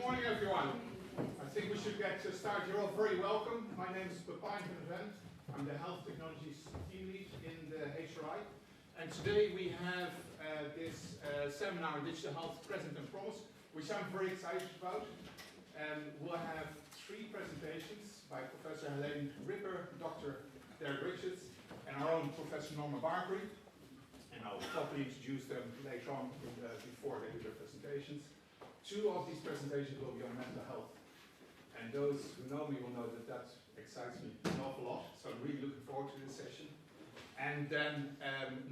morning, everyone. I think we should get to start. You're all very welcome. My name is Pepijn van der Vent. I'm the Health Technologies Team Lead in the HRI. And today we have this seminar on digital health, present and promise, which I'm very excited about. We'll have three presentations by Professor Helene Ripper, Dr. Derek Richards, and our own Professor Norma Barbary. And I'll probably introduce them later on before they do their presentations. Two of these presentations will be on mental health. And those who know me will know that that excites me an awful lot. So I'm really looking forward to this session. And then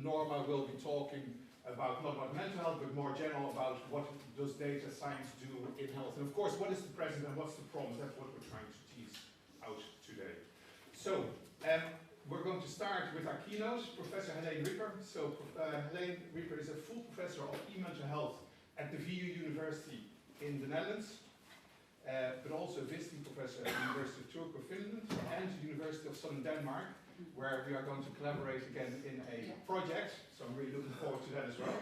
Norma will be talking about, not about mental health, but more general about what does data science do in health. And of course, what is the present and what's the promise? That's what we're trying to tease out today. So we're going to start with our keynote, Professor Helene Ripper. So Helene Ripper is a full professor of e-mental health at the VU University in the Netherlands, but also a visiting professor at the University of Turku, Finland, and the University of Southern Denmark, where we are going to collaborate again in a project, so I'm really looking forward to that as well.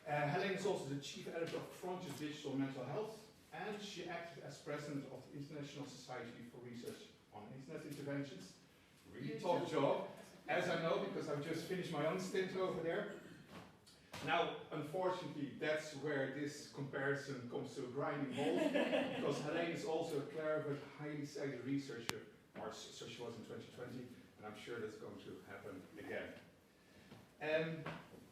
Helene is also the chief editor of Frontiers Digital Mental Health, and she acted as president of the International Society for Research on Internet Interventions. Really tough job, as I know, because I've just finished my own stint over there. Now, unfortunately, that's where this comparison comes to a grinding halt, because Helene is also a clever, highly cited researcher, or so she was in 2020, and I'm sure that's going to happen again.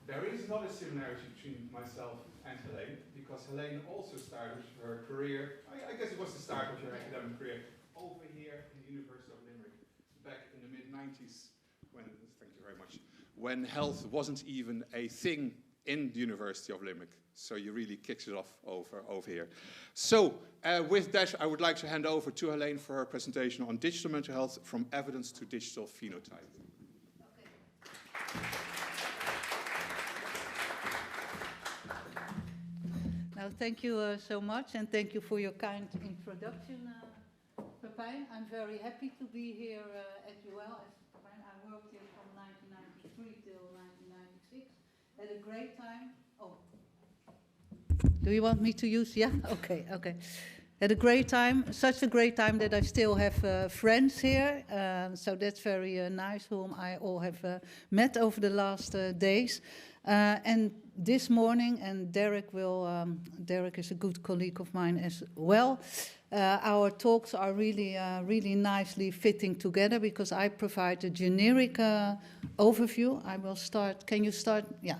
There is not a similarity between myself and Helene, because Helene also started her career, I guess it was the start of your academic career, over here in the University of Limerick, back in the mid-90s, when, thank you very much, when health wasn't even a thing in the University of Limerick. So you really kicked it off over here. So with that, I would like to hand over to Helene for her presentation on digital mental health, from evidence to digital phenotype. Okay. Now, thank you so much, and thank you for your kind introduction, Pepijn. I'm very happy to be here at UL as Pepijn. I worked here from 1993 till 1996. Had a great time. Oh, do you want me to use? Yeah, okay. Had a great time, such a great time that I still have friends here. So that's very nice, whom I all have met over the last days. And this morning, and Derek is a good colleague of mine as well. Our talks are really nicely fitting together, because I provide a generic overview. I will start. Can you start? Yeah.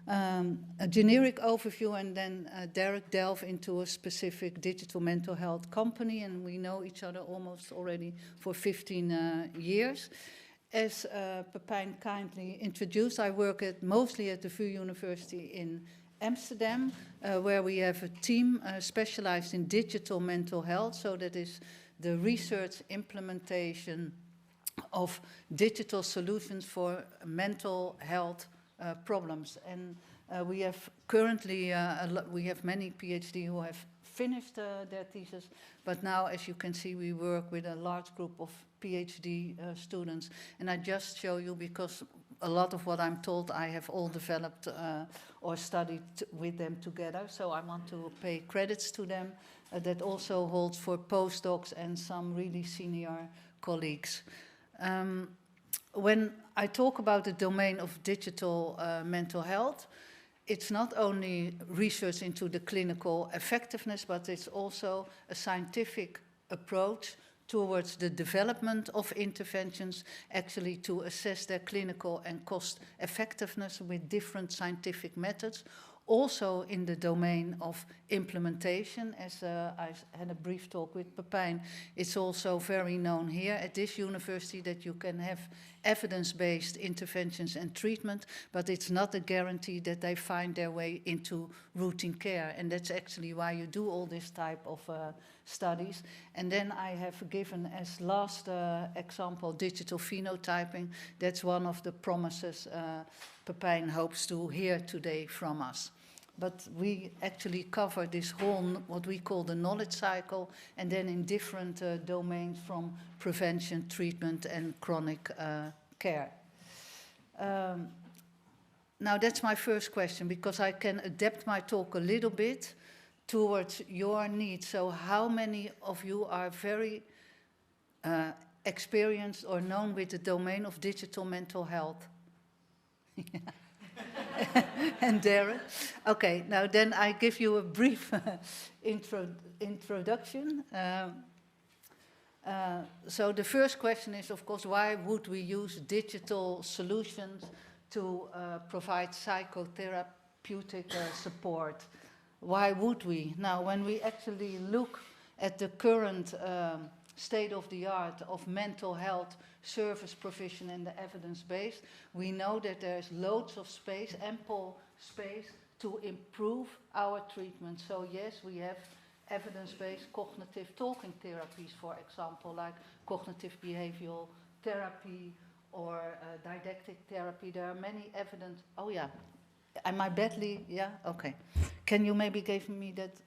A generic overview, and then Derek delve into a specific digital mental health company, and we know each other almost already for 15 years. As Pepijn kindly introduced, I work mostly at the VU University in Amsterdam, where we have a team specialized in digital mental health, so that is the research implementation of digital solutions for mental health problems. And we have currently, we have many PhD who have finished their thesis, but now, as you can see, we work with a large group of PhD students. And I just show you, because a lot of what I'm told I have all developed or studied with them together, so I want to pay credits to them. That also holds for postdocs and some really senior colleagues. When I talk about the domain of digital mental health, it's not only research into the clinical effectiveness, but it's also a scientific approach towards the development of interventions, actually to assess their clinical and cost effectiveness with different scientific methods. Also in the domain of implementation, as I had a brief talk with Pepijn, it's also very known here at this university that you can have evidence-based interventions and treatment, but it's not a guarantee that they find their way into routine care. And that's actually why you do all this type of studies. And then I have given as last example digital phenotyping. That's one of the promises Pepijn hopes to hear today from us. But we actually cover this whole, what we call the knowledge cycle, and then in different domains, from prevention, treatment, and chronic care. Now that's my first question, because I can adapt my talk a little bit towards your needs. So how many of you are very experienced or known with the domain of digital mental health? And Darren? Okay, now then I give you a brief introduction. So the first question is, of course, why would we use digital solutions to provide psychotherapeutic support? Why would we? Now, when we actually look at the current state of the art of mental health service provision and the evidence base, we know that there's loads of space, ample space to improve our treatment. So yes, we have evidence-based cognitive talking therapies, for example, like cognitive behavioral therapy or didactic therapy. There are many evidence. Oh yeah, am I badly? Yeah, okay. Can you maybe give me that?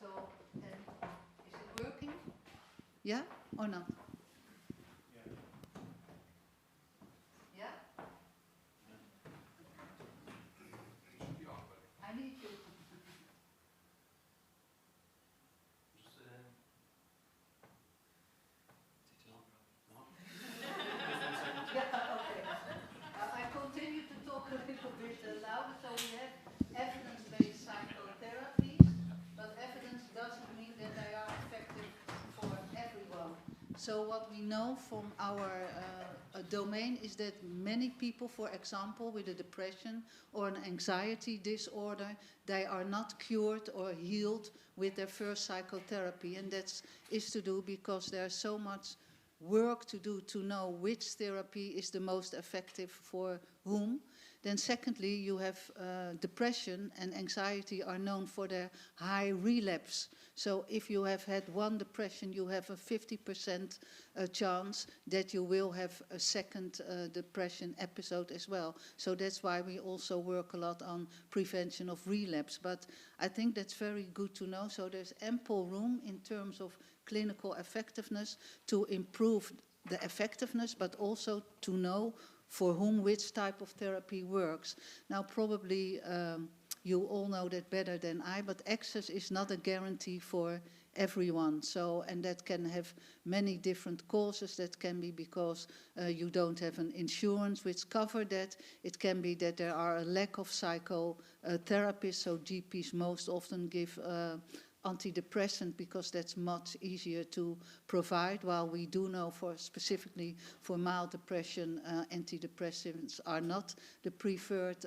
So, is it working? Yeah or not? Yeah? I need you. Yeah, okay. I continue to talk a little bit louder. So we have evidence-based psychotherapies, but evidence doesn't mean that they are effective for everyone. So what we know from our domain is that many people, for example, with a depression or an anxiety disorder, they are not cured or healed with their first psychotherapy. And that is to do because there's so much work to do to know which therapy is the most effective for whom. Then secondly, you have depression and anxiety are known for their high relapse. So if you have had one depression, you have a 50% chance that you will have a second depression episode as well. So that's why we also work a lot on prevention of relapse. But I think that's very good to know. So there's ample room in terms of clinical effectiveness to improve the effectiveness, but also to know for whom which type of therapy works. Now, probably you all know that better than I, but access is not a guarantee for everyone. So, and that can have many different causes. That can be because you don't have an insurance which cover that. It can be that there are a lack of psychotherapists, so GPs most often give antidepressant because that's much easier to provide, while we do know for specifically for mild depression, antidepressants are not the preferred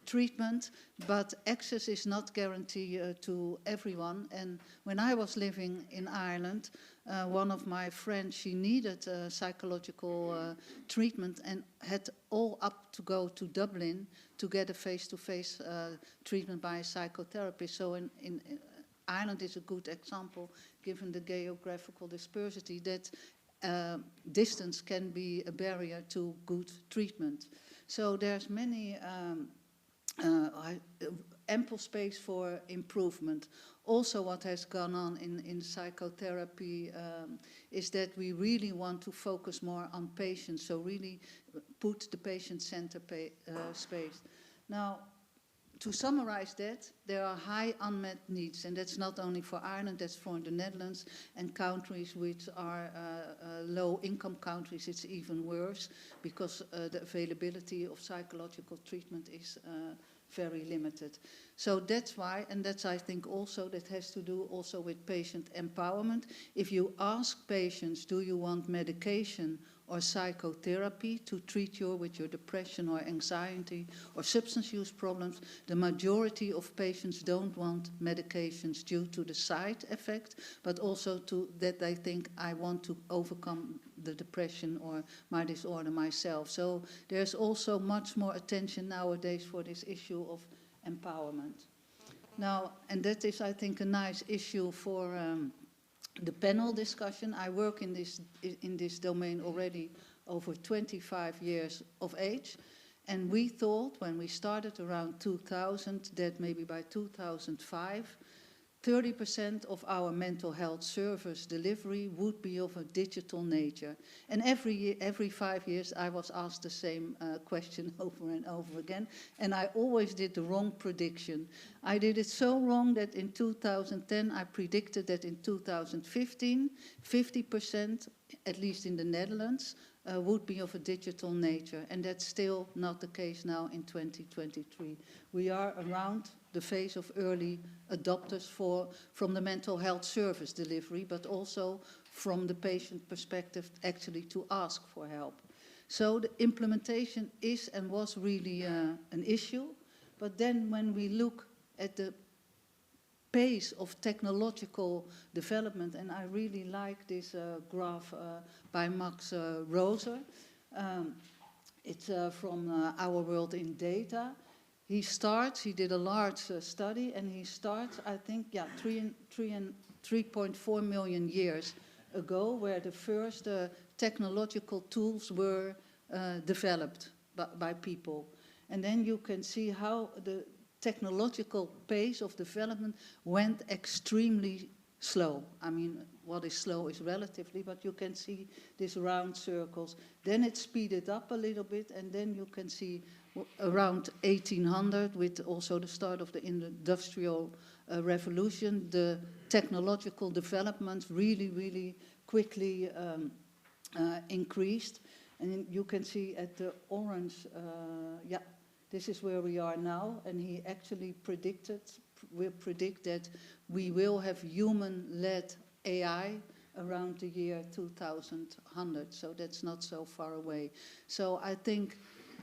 treatment, but access is not guaranteed to everyone. And when I was living in Ireland, one of my friends, she needed psychological treatment and had all up to go to Dublin to get a face-to-face treatment by a psychotherapist. So in Ireland is a good example, given the geographical dispersity, that distance can be a barrier to good treatment. So there's many ample space for improvement. Also, what has gone on in psychotherapy is that we really want to focus more on patients, so really put the patient-centered space. Now, to summarize that, there are high unmet needs, and that's not only for Ireland, that's for the Netherlands and countries which are low-income countries. It's even worse because the availability of psychological treatment is very limited. So that's why, and that's I think also that has to do also with patient empowerment. If you ask patients, do you want medication or psychotherapy to treat you with your depression or anxiety or substance use problems, the majority of patients don't want medications due to the side effect, but also to that they think, I want to overcome the depression or my disorder myself. So there's also much more attention nowadays for this issue of empowerment. Now, and that is, I think, a nice issue for the panel discussion. I work in this domain already over 25 years of age, and we thought when we started around 2000 that maybe by 2005 30% of our mental health service delivery would be of a digital nature. And every 5 years, I was asked the same question over and over again, and I always did the wrong prediction. I did it so wrong that in 2010, I predicted that in 2015, 50%, at least in the Netherlands, would be of a digital nature, and that's still not the case now in 2023. We are around the phase of early adopters from the mental health service delivery, but also from the patient perspective actually to ask for help. So the implementation is and was really an issue, but then when we look at the pace of technological development, and I really like this graph by Max Roser. It's from Our World in Data. He did a large study, and he starts, I think, 3.4 million years ago, where the first technological tools were developed by people. And then you can see how the technological pace of development went extremely slow. I mean, what is slow is relatively, but you can see these round circles. Then it speeded up a little bit, and then you can see around 1800, with also the start of the Industrial Revolution, the technological developments really quickly increased. And you can see at the orange, this is where we are now, and he actually will predict that we will have human-led AI around the year 2100, so that's not so far away. So I think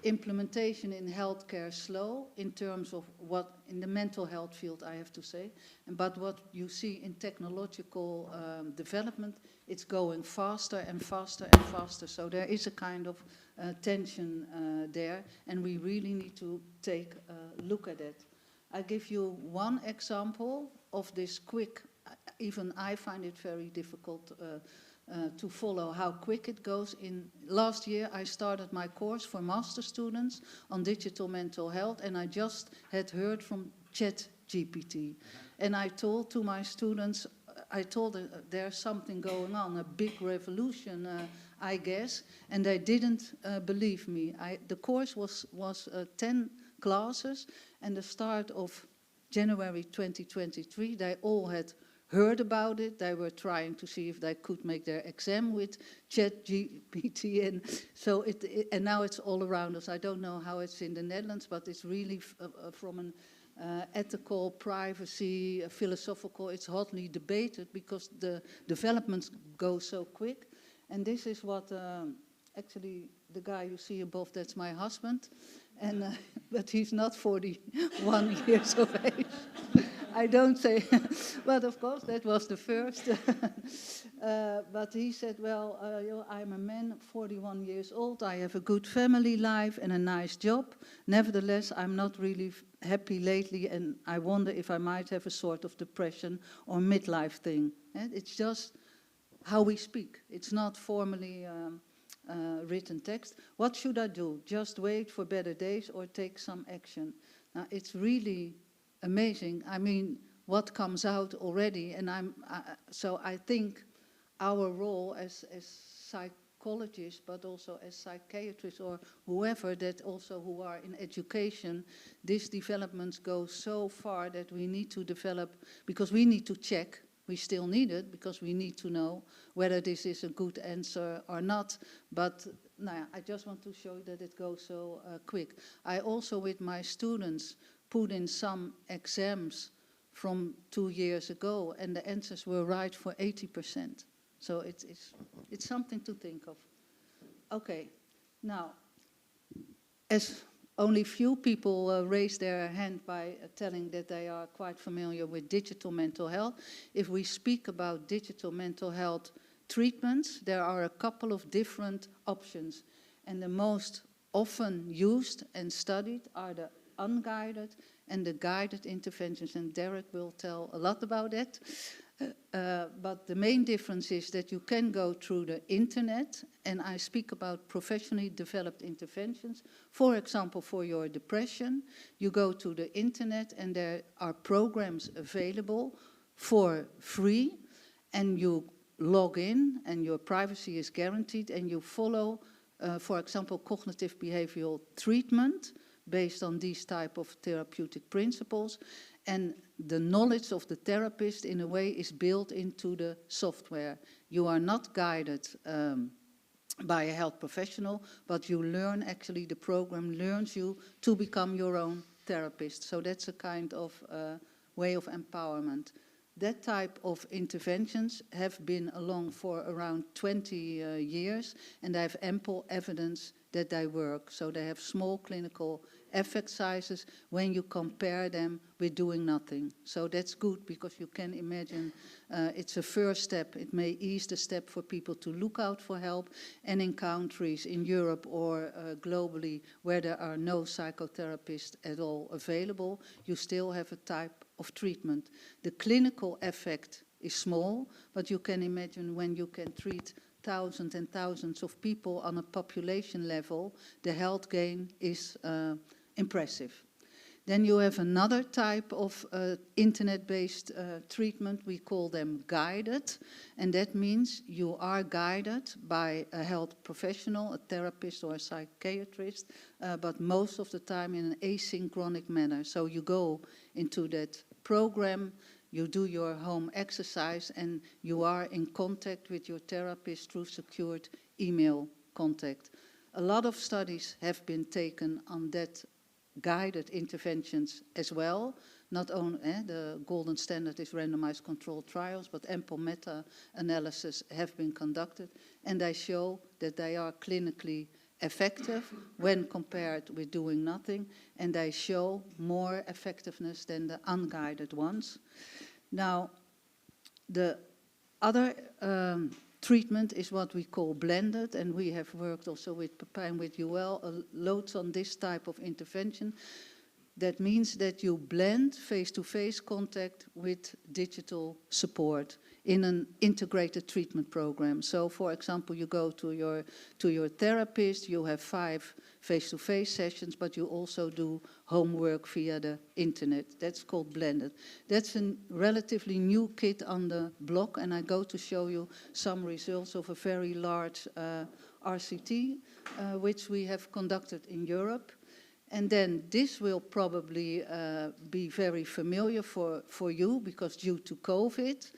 implementation in healthcare is slow in terms of what, in the mental health field, I have to say, but what you see in technological development, it's going faster and faster and faster, so there is a kind of tension there, and we really need to take a look at it. I give you one example of this quick, even I find it very difficult to follow how quick it goes. Last year I started my course for master students on digital mental health, and I just had heard from ChatGPT. And I told to my students, there's something going on, a big revolution, I guess, and they didn't believe me. The course was 10 classes, and the start of January 2023, they all had heard about it. They were trying to see if they could make their exam with ChatGPT, and so and now it's all around us. I don't know how it's in the Netherlands, but it's really from an ethical, privacy, philosophical, it's hotly debated because the developments go so quick. And this is what, actually, the guy you see above, that's my husband, and but he's not 41 years of age. I don't say, but of course that was the first. But he said, well, I'm a man, 41 years old, I have a good family life and a nice job. Nevertheless, I'm not really happy lately, and I wonder if I might have a sort of depression or midlife thing. It's just how we speak. It's not formally written text. What should I do? Just wait for better days or take some action? Now, it's really amazing. I mean, what comes out already, and so I think our role as psychologists, but also as psychiatrists or whoever that also who are in education, these developments go so far that we need to develop, because we need to check. We still need it because we need to know whether this is a good answer or not. But I just want to show that it goes so quick. I also, with my students, put in some exams from 2 years ago, and the answers were right for 80%. So it's something to think of. Okay, now, as only few people raise their hand by telling that they are quite familiar with digital mental health. If we speak about digital mental health treatments, there are a couple of different options. And the most often used and studied are the unguided and the guided interventions. And Derek will tell a lot about that. But the main difference is that you can go through the internet, and I speak about professionally developed interventions. For example, for your depression, you go to the internet and there are programs available for free, and you log in and your privacy is guaranteed, and you follow, for example, cognitive behavioral treatment based on these type of therapeutic principles, and the knowledge of the therapist in a way is built into the software. You are not guided by a health professional, but you learn, actually the program learns you to become your own therapist. So that's a kind of way of empowerment. That type of interventions have been along for around 20 years, and I have ample evidence that they work. So they have small clinical effect sizes when you compare them with doing nothing. So that's good, because you can imagine it's a first step. It may ease the step for people to look out for help, and in countries in Europe or globally where there are no psychotherapists at all available, you still have a type of treatment. The clinical effect is small, but you can imagine when you can treat thousands and thousands of people on a population level, the health gain is impressive. Then you have another type of internet-based treatment. We call them guided, and that means you are guided by a health professional, a therapist or a psychiatrist, but most of the time in an asynchronic manner. So you go into that program, you do your home exercise, and you are in contact with your therapist through secured email contact. A lot of studies have been taken on that guided interventions as well. Not only the golden standard is randomized controlled trials, but ample meta-analysis have been conducted, and they show that they are clinically effective when compared with doing nothing, and they show more effectiveness than the unguided ones. Now, the other treatment is what we call blended, and we have worked also with Pepijn, with UL, loads on this type of intervention. That means that you blend face-to-face contact with digital support in an integrated treatment program. So, for example, you go to your therapist, you have 5 face-to-face sessions, but you also do homework via the internet. That's called blended. That's a relatively new kid on the block, and I go to show you some results of a very large RCT, which we have conducted in Europe. And then this will probably be very familiar for you, because due to COVID,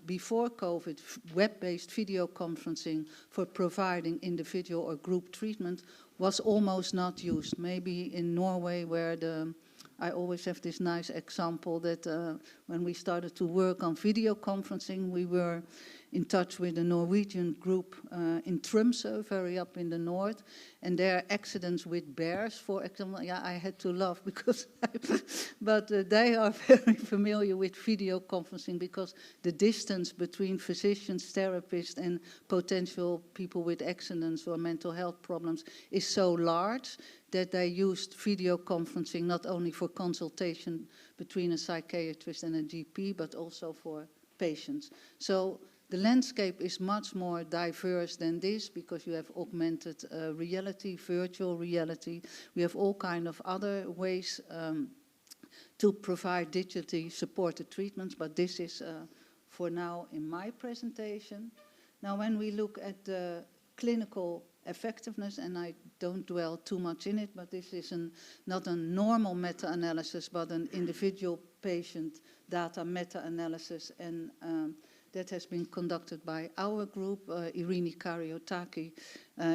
before COVID, web-based video conferencing for providing individual or group treatment was almost not used. Maybe in Norway, where I always have this nice example that when we started to work on video conferencing, we were in touch with a Norwegian group in Tromsø, very up in the north, and there are accidents with bears, for example. Yeah, I had to laugh because, but they are very familiar with video conferencing, because the distance between physicians, therapists, and potential people with accidents or mental health problems is so large that they used video conferencing not only for consultation between a psychiatrist and a GP, but also for patients. So the landscape is much more diverse than this, because you have augmented reality, virtual reality. We have all kind of other ways to provide digitally supported treatments, but this is for now in my presentation. Now, when we look at the clinical effectiveness, and I don't dwell too much in it, but this is not a normal meta-analysis, but an individual patient data meta-analysis, and that has been conducted by our group. Irini Kariotaki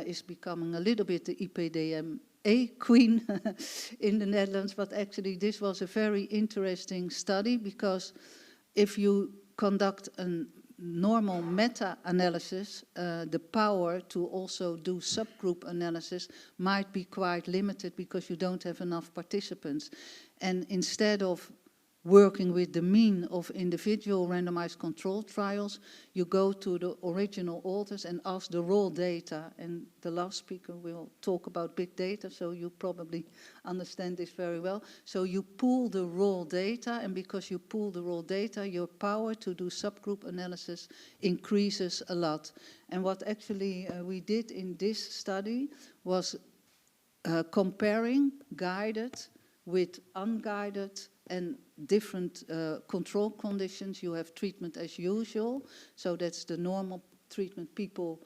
is becoming a little bit the IPDMA queen in the Netherlands, but actually this was a very interesting study, because if you conduct a normal meta-analysis, the power to also do subgroup analysis might be quite limited, because you don't have enough participants. And instead of working with the mean of individual randomized controlled trials, you go to the original authors and ask the raw data. And the last speaker will talk about big data, so you probably understand this very well. So you pool the raw data, and because you pool the raw data, your power to do subgroup analysis increases a lot. And what actually we did in this study was comparing guided with unguided and different control conditions. You have treatment as usual, so that's the normal treatment people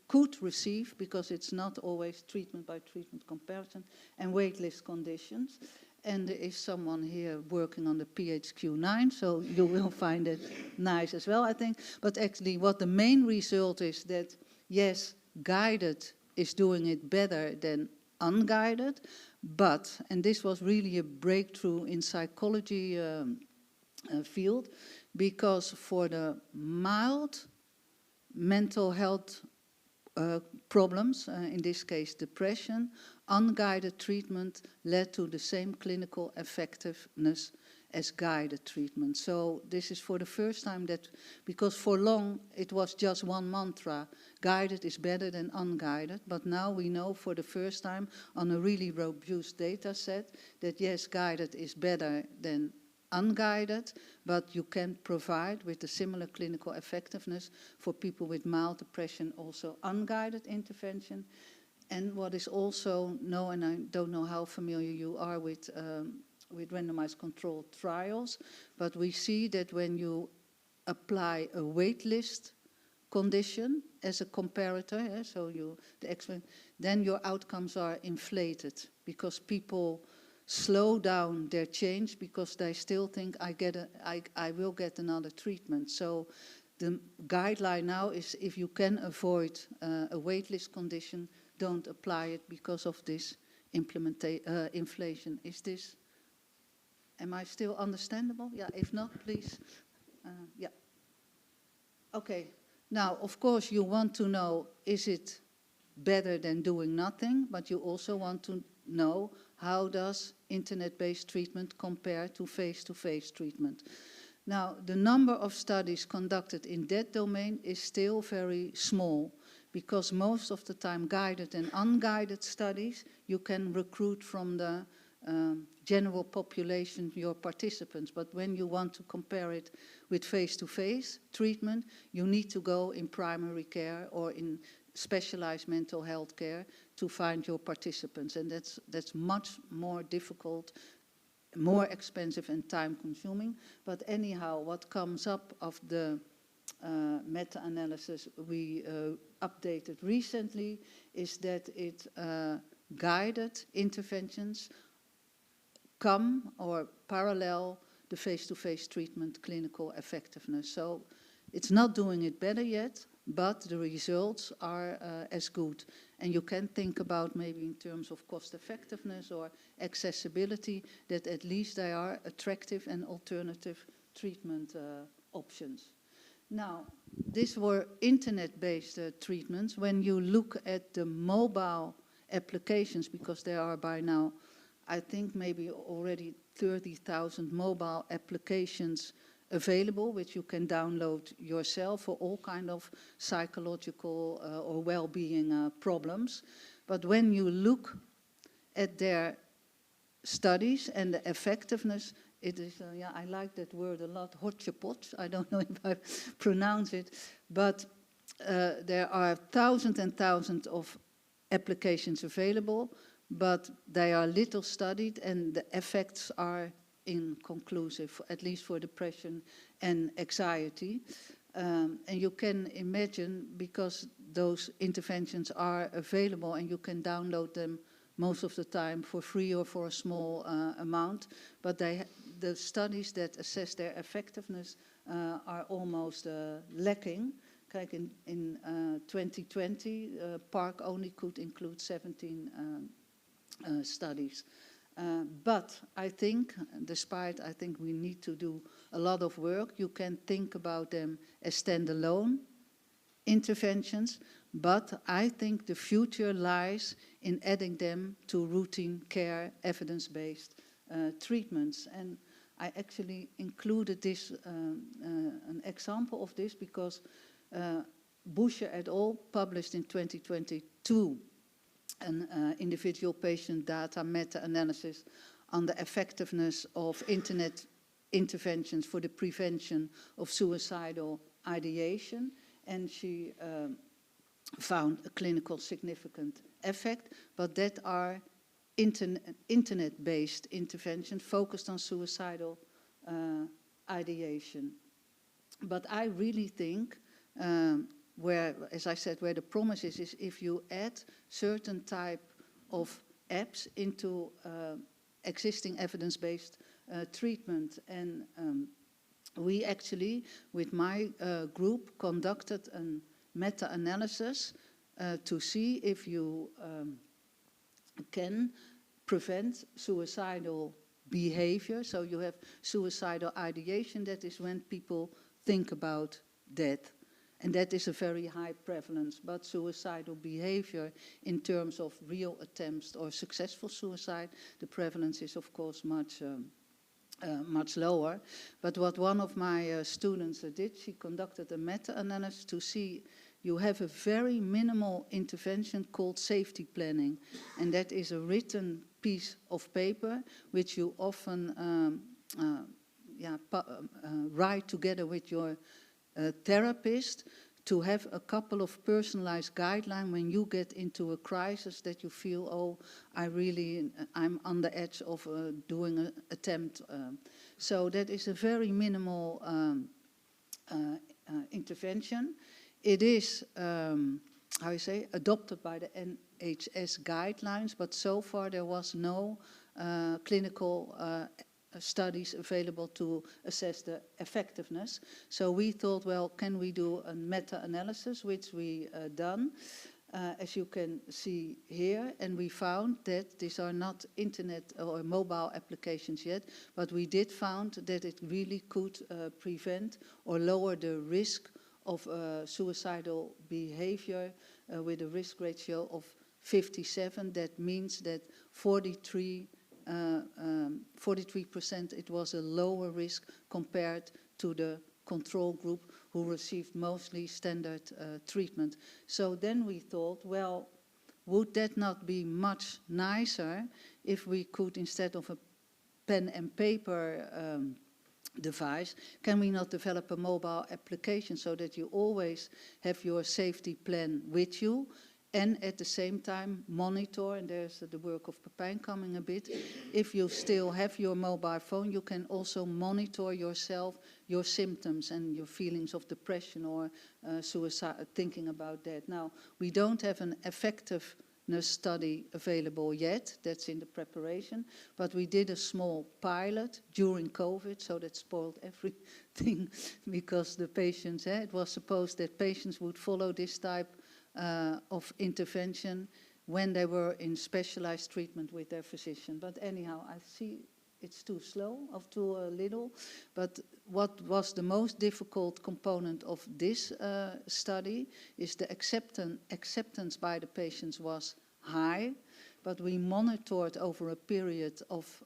could receive, because it's not always treatment by treatment comparison, and waitlist conditions. And there is someone here working on the PHQ-9, so you will find it nice as well, I think. But actually what the main result is that, yes, guided is doing it better than unguided, but, and this was really a breakthrough in psychology field, because for the mild mental health problems, in this case depression, unguided treatment led to the same clinical effectiveness as guided treatment. So this is for the first time that, because for long it was just one mantra, guided is better than unguided, but now we know for the first time on a really robust data set that yes, guided is better than unguided, but you can provide with a similar clinical effectiveness for people with mild depression also unguided intervention. And what is also known, and I don't know how familiar you are with randomized controlled trials, but we see that when you apply a waitlist condition as a comparator, so then your outcomes are inflated, because people slow down their change because they still think I will get another treatment. So the guideline now is, if you can avoid a waitlist condition, don't apply it because of this inflation. Is this, am I still understandable? Yeah, if not, please. Yeah. Okay. Now, of course, you want to know, is it better than doing nothing? But you also want to know, how does internet-based treatment compare to face-to-face treatment? Now, the number of studies conducted in that domain is still very small, because most of the time guided and unguided studies, you can recruit from the general population, your participants. But when you want to compare it with face-to-face treatment, you need to go in primary care or in specialized mental health care to find your participants. And that's much more difficult, more expensive and time-consuming. But anyhow, what comes up of the meta-analysis we updated recently is that it guided interventions come or parallel the face-to-face treatment clinical effectiveness. So it's not doing it better yet, but the results are as good. And you can think about maybe in terms of cost effectiveness or accessibility, that at least they are attractive and alternative treatment options. Now, these were internet-based treatments. When you look at the mobile applications, because there are by now, I think maybe already 30,000 mobile applications available, which you can download yourself for all kind of psychological or well-being problems. But when you look at their studies and the effectiveness, it is, yeah, I like that word a lot, hodgepodge. I don't know if I pronounce it, but there are thousands and thousands of applications available, but they are little studied and the effects are inconclusive, at least for depression and anxiety. And you can imagine, because those interventions are available and you can download them most of the time for free or for a small amount, but the studies that assess their effectiveness are almost lacking. Like in 2020, PARC only could include 17 studies. But I think, despite I think we need to do a lot of work, you can think about them as standalone interventions, but I think the future lies in adding them to routine care, evidence-based treatments. And I actually included this, an example of this, because Buscher et al. Published in 2022 an individual patient data meta-analysis on the effectiveness of internet interventions for the prevention of suicidal ideation, and she found a clinical significant effect, but that are internet-based intervention focused on suicidal ideation. But I really think where, as I said, where the promise is if you add certain type of apps into existing evidence-based treatment. And we actually, with my group, conducted a meta-analysis to see if you can prevent suicidal behavior. So you have suicidal ideation, that is when people think about death. And that is a very high prevalence. But suicidal behavior in terms of real attempts or successful suicide, the prevalence is of course much lower. But what one of my students did, she conducted a meta-analysis to see you have a very minimal intervention called safety planning. And that is a written piece of paper which you often write together with your therapist to have a couple of personalized guidelines when you get into a crisis that you feel, oh, I'm on the edge of doing an attempt. So that is a very minimal intervention. It is, adopted by the NHS guidelines, but so far there was no clinical studies available to assess the effectiveness. So we thought, well, can we do a meta-analysis, which we done, as you can see here, and we found that these are not internet or mobile applications yet, but we did found that it really could prevent or lower the risk of suicidal behavior with a risk ratio of 57. That means that 43% it was a lower risk compared to the control group who received mostly standard treatment. So then we thought, well, would that not be much nicer if we could, instead of a pen and paper device, can we not develop a mobile application so that you always have your safety plan with you and at the same time monitor, and there's the work of Pepijn coming a bit, if you still have your mobile phone, you can also monitor yourself, your symptoms and your feelings of depression or suicide, thinking about that. Now, we don't have an effectiveness study available yet, that's in the preparation, but we did a small pilot during COVID, so that spoiled everything because the patients, it was supposed that patients would follow this type of intervention when they were in specialized treatment with their physician. But anyhow, I see it's too slow or too little. But what was the most difficult component of this study is the acceptance by the patients was high, but we monitored over a period of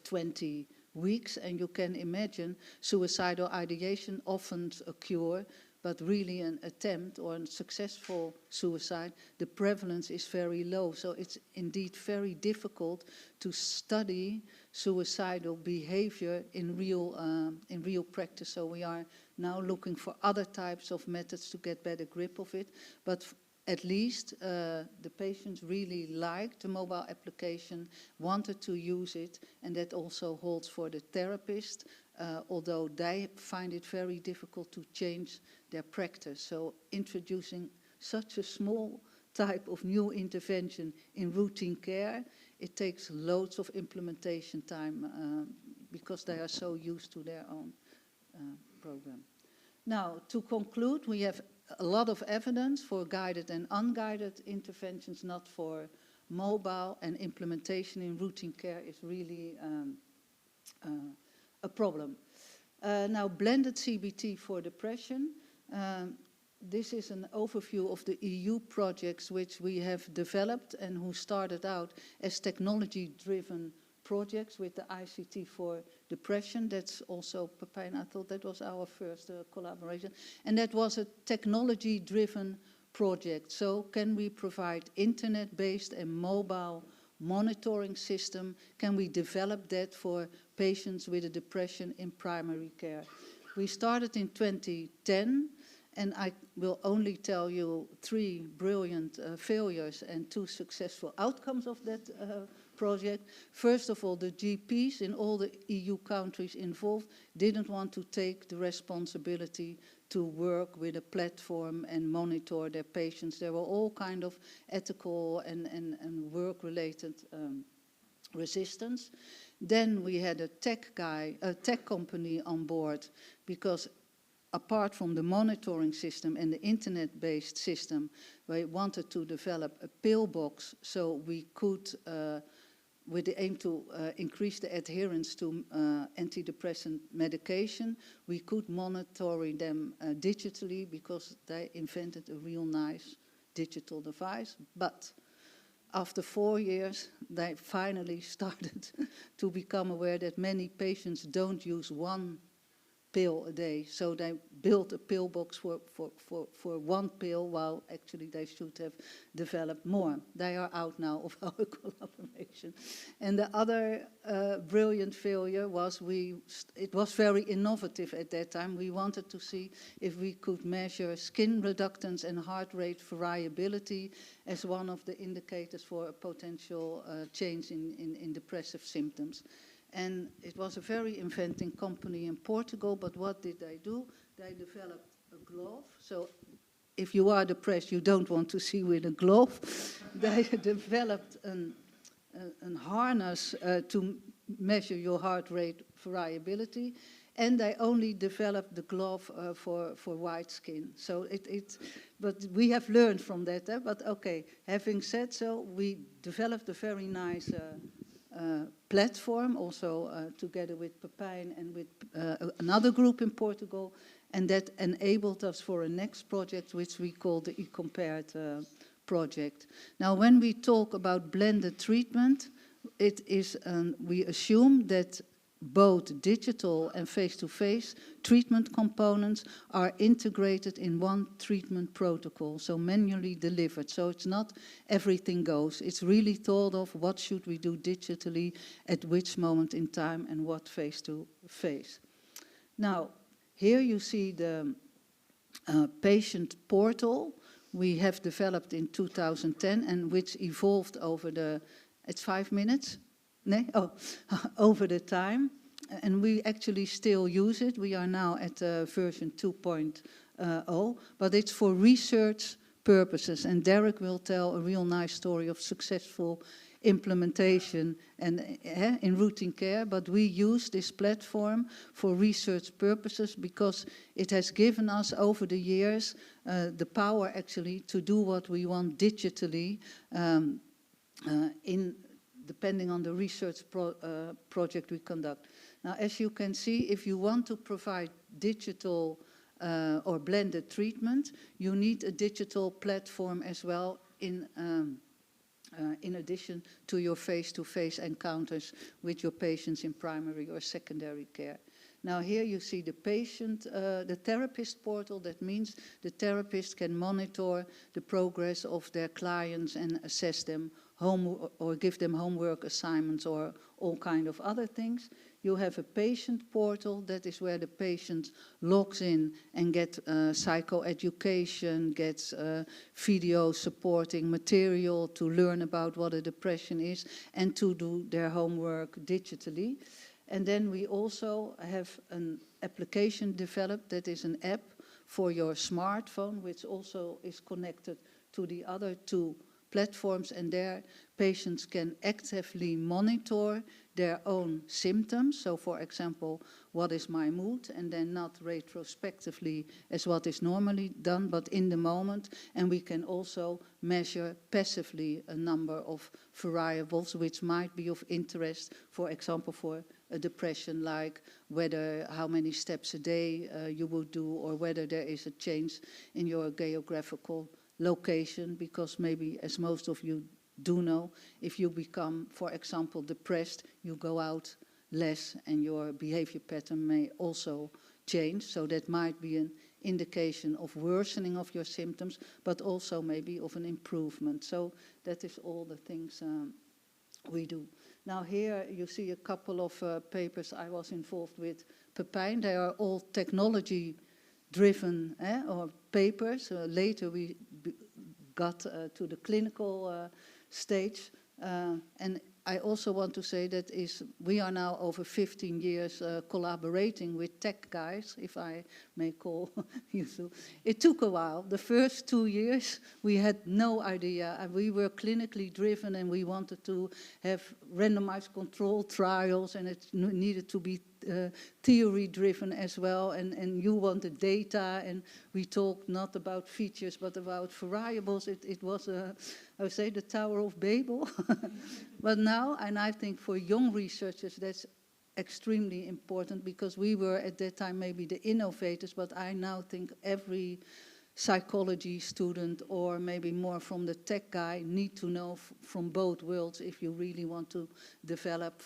20 weeks, and you can imagine suicidal ideation often occur, but really an attempt or a successful suicide, the prevalence is very low. So it's indeed very difficult to study suicidal behavior in real practice. So we are now looking for other types of methods to get better grip of it. But at least the patients really liked the mobile application, wanted to use it, and that also holds for the therapist, although they find it very difficult to change their practice. So introducing such a small type of new intervention in routine care, it takes loads of implementation time because they are so used to their own program. Now, to conclude, we have a lot of evidence for guided and unguided interventions, not for mobile, and implementation in routine care is really a problem. Now, blended CBT for depression. This is an overview of the EU projects which we have developed and who started out as technology-driven projects with the ICT for depression. That's also, Pepijn, I thought that was our first collaboration. And that was a technology-driven project. So can we provide internet-based and mobile monitoring system? Can we develop that for patients with a depression in primary care? We started in 2010, And I will only tell you 3 brilliant failures and 2 successful outcomes of that project. First of all, the GPs in all the EU countries involved didn't want to take the responsibility to work with a platform and monitor their patients. There were all kind of ethical and work-related resistance. Then we had a tech company on board, because apart from the monitoring system and the internet-based system, we wanted to develop a pillbox so we could, with the aim to increase the adherence to antidepressant medication, we could monitor them digitally, because they invented a real nice digital device. But after 4 years, they finally started to become aware that many patients don't use 1 pill a day. So they built a pillbox for 1 pill, while actually they should have developed more. They are out now of our collaboration. And the other brilliant failure was it was very innovative at that time. We wanted to see if we could measure skin reductance and heart rate variability as one of the indicators for a potential change in depressive symptoms. And it was a very inventing company in Portugal, but what did they do? They developed a glove. So if you are depressed, you don't want to see with a glove. They developed a harness to measure your heart rate variability, and they only developed the glove for white skin. So but we have learned from that. But okay, having said so, we developed a very nice platform, also together with Pepijn and with another group in Portugal, and that enabled us for a next project, which we call the eCompared project. Now, when we talk about blended treatment, it is we assume that both digital and face-to-face treatment components are integrated in one treatment protocol, so manually delivered. So it's not everything goes. It's really thought of what should we do digitally at which moment in time and what face-to-face. Now, here you see the patient portal we have developed in 2010 and which evolved over it's 5 minutes? No? Oh, over the time. And we actually still use it. We are now at version 2.0, but it's for research purposes. And Derek will tell a real nice story of successful implementation and in routine care, but we use this platform for research purposes because it has given us over the years the power actually to do what we want digitally depending on the research project we conduct. Now, as you can see, if you want to provide digital or blended treatment, you need a digital platform as well in addition to your face-to-face encounters with your patients in primary or secondary care. Now here you see the patient, the therapist portal. That means the therapist can monitor the progress of their clients and assess them or give them homework assignments or all kind of other things. You have a patient portal. That is where the patient logs in and gets psychoeducation, gets video supporting material to learn about what a depression is and to do their homework digitally. And then we also have an application developed that is an app for your smartphone, which also is connected to the other 2 platforms, and there patients can actively monitor their own symptoms. So for example, what is my mood? And then not retrospectively as what is normally done, but in the moment. And we can also measure passively a number of variables which might be of interest, for example, for a depression, like how many steps a day you would do, or whether there is a change in your geographical location, because maybe, as most of you do know, if you become, for example, depressed, you go out less and your behavior pattern may also change. So that might be an indication of worsening of your symptoms, but also maybe of an improvement. So that is all the things we do. Now here you see a couple of papers I was involved with Pepijn. They are all technology driven or papers. Later we got to the clinical stage. And I also want to say that we are now over 15 years collaborating with tech guys, if I may call you so. It took a while. The first 2 years we had no idea. And we were clinically driven and we wanted to have randomized control trials, and it needed to be theory driven as well, and you wanted data, and we talked not about features but about variables. It was I would say the Tower of Babel. But now, and I think for young researchers that's extremely important, because we were at that time maybe the innovators, but I now think every psychology student or maybe more from the tech guy need to know from both worlds if you really want to develop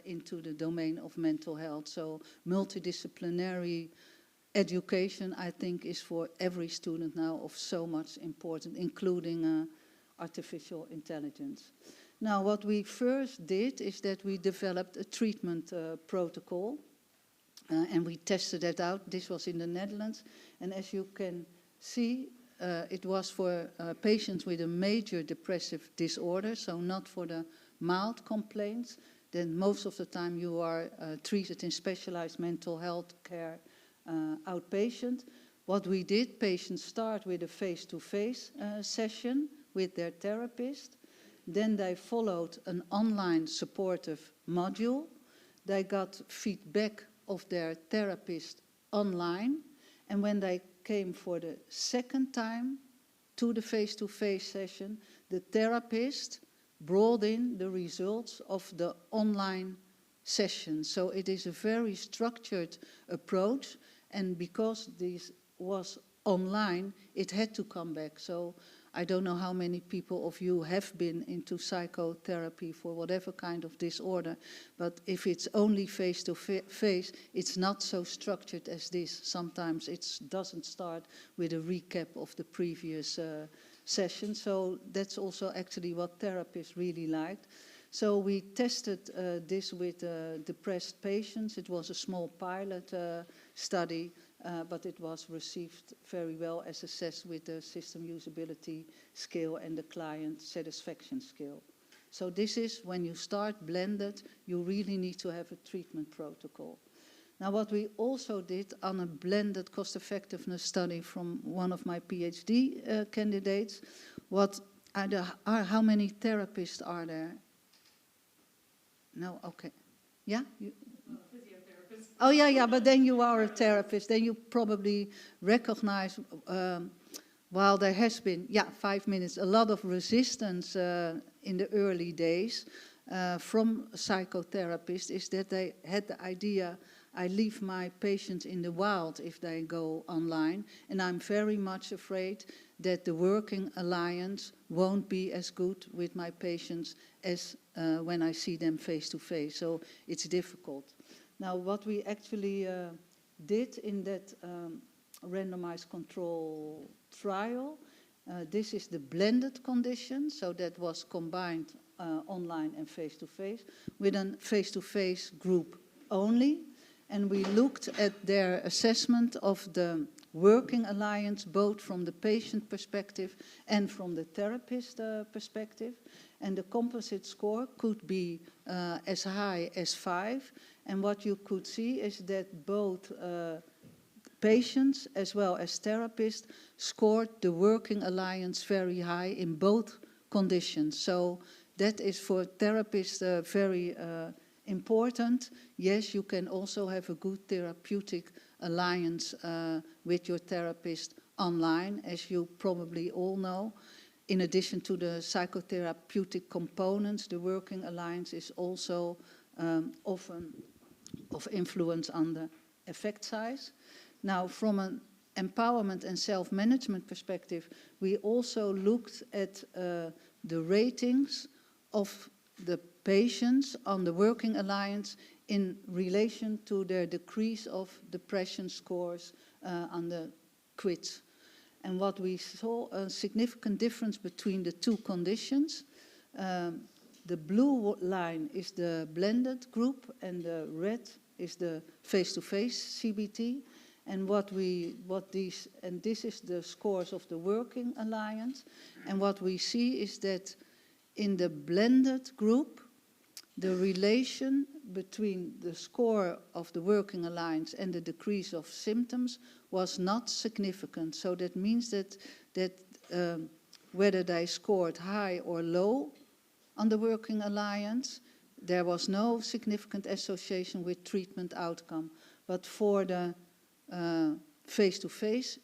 into the domain of mental health. So multidisciplinary education, I think, is for every student now of so much importance, including artificial intelligence. Now, what we first did is that we developed a treatment protocol, and we tested that out. This was in the Netherlands, and as you can see, it was for patients with a major depressive disorder, so not for the mild complaints. Then most of the time you are treated in specialized mental health care outpatient. What we did, patients start with a face-to-face session with their therapist. Then they followed an online supportive module. They got feedback of their therapist online. And when they came for the second time to the face-to-face session, the therapist brought in the results of the online session. So it is a very structured approach, and because this was online, it had to come back. So I don't know how many people of you have been into psychotherapy for whatever kind of disorder, but if it's only face-to-face, it's not so structured as this. Sometimes it doesn't start with a recap of the previous session, so that's also actually what therapists really liked. So we tested this with depressed patients. It was a small pilot study, but it was received very well as assessed with the system usability scale and the client satisfaction scale. So this is when you start blended, you really need to have a treatment protocol. Now what we also did on a blended cost effectiveness study from one of my PhD candidates, how many therapists are there? No, okay. Yeah? Oh, yeah, but then you are a therapist. Then you probably recognize, while there has been, 5 minutes, a lot of resistance in the early days from psychotherapists, is that they had the idea, I leave my patients in the wild if they go online, and I'm very much afraid that the working alliance won't be as good with my patients as when I see them face to face. So it's difficult. Now, what we actually did in that randomized control trial, this is the blended condition, so that was combined online and face-to-face, with a face-to-face group only, and we looked at their assessment of the working alliance, both from the patient perspective and from the therapist perspective, and the composite score could be as high as 5, and what you could see is that both patients as well as therapists scored the working alliance very high in both conditions. So that is for therapists very important. Yes, you can also have a good therapeutic alliance with your therapist online, as you probably all know. In addition to the psychotherapeutic components, the working alliance is also often of influence on the effect size. Now, from an empowerment and self-management perspective, we also looked at the ratings of the patients on the working alliance in relation to their decrease of depression scores on the quiz. And what we saw, a significant difference between the two conditions. The blue line is the blended group and the red is the face-to-face CBT. And this is the scores of the Working Alliance. And what we see is that in the blended group, the relation between the score of the Working Alliance and the decrease of symptoms was not significant. So that means that whether they scored high or low on the Working Alliance, there was no significant association with treatment outcome. But for the face-to-face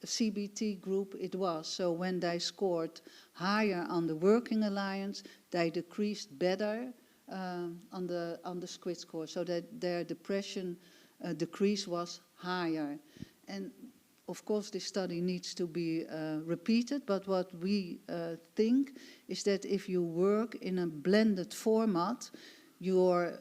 CBT group, it was. So when they scored higher on the Working Alliance, they decreased better on the SQUID score, so that their depression decrease was higher. And of course, this study needs to be repeated, but what we think is that if you work in a blended format, your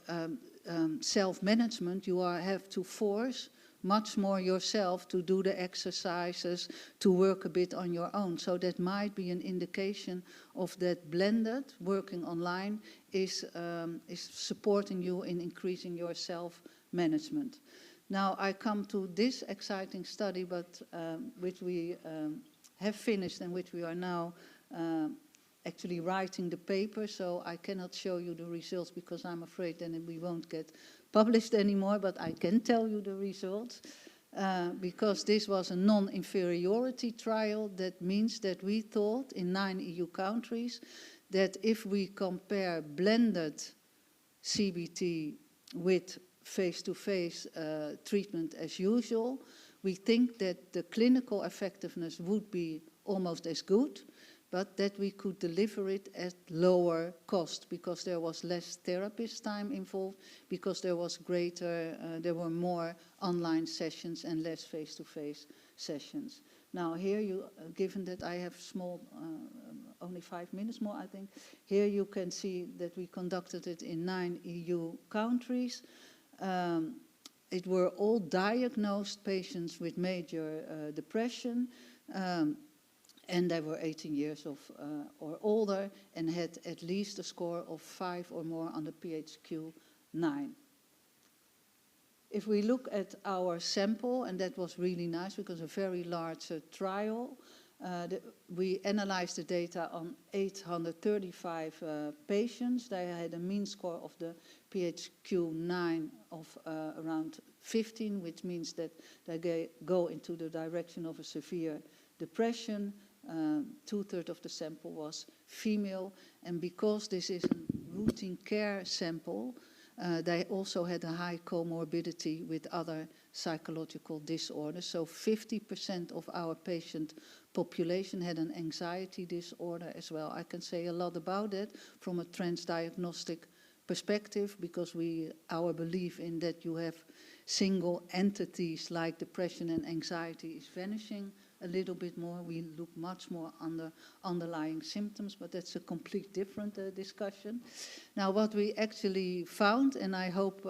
self-management, you have to force much more yourself to do the exercises, to work a bit on your own. So that might be an indication of that blended working online is supporting you in increasing your self-management. Now I come to this exciting study, but which we have finished and which we are now actually writing the paper, so I cannot show you the results because I'm afraid then we won't get published anymore, but I can tell you the results. Because this was a non-inferiority trial, that means that we thought in 9 EU countries that if we compare blended CBT with face-to-face treatment as usual, we think that the clinical effectiveness would be almost as good, but that we could deliver it at lower cost because there was less therapist time involved, because there was there were more online sessions and less face-to-face sessions. Now here given that I have only 5 minutes more, I think, here you can see that we conducted it in 9 EU countries. It were all diagnosed patients with major depression, and they were 18 years or older and had at least a score of 5 or more on the PHQ-9. If we look at our sample, and that was really nice because a very large trial, we analyzed the data on 835 patients. They had a mean score of the PHQ-9 of around 15, which means that they go into the direction of a severe depression. 2/3 of the sample was female, and because this is a routine care sample, they also had a high comorbidity with other psychological disorders. So 50% of our patient population had an anxiety disorder as well. I can say a lot about it from a transdiagnostic perspective, because our belief in that you have single entities like depression and anxiety is vanishing a little bit more. We look much more on the underlying symptoms, but that's a complete different discussion. Now, what we actually found, and I hope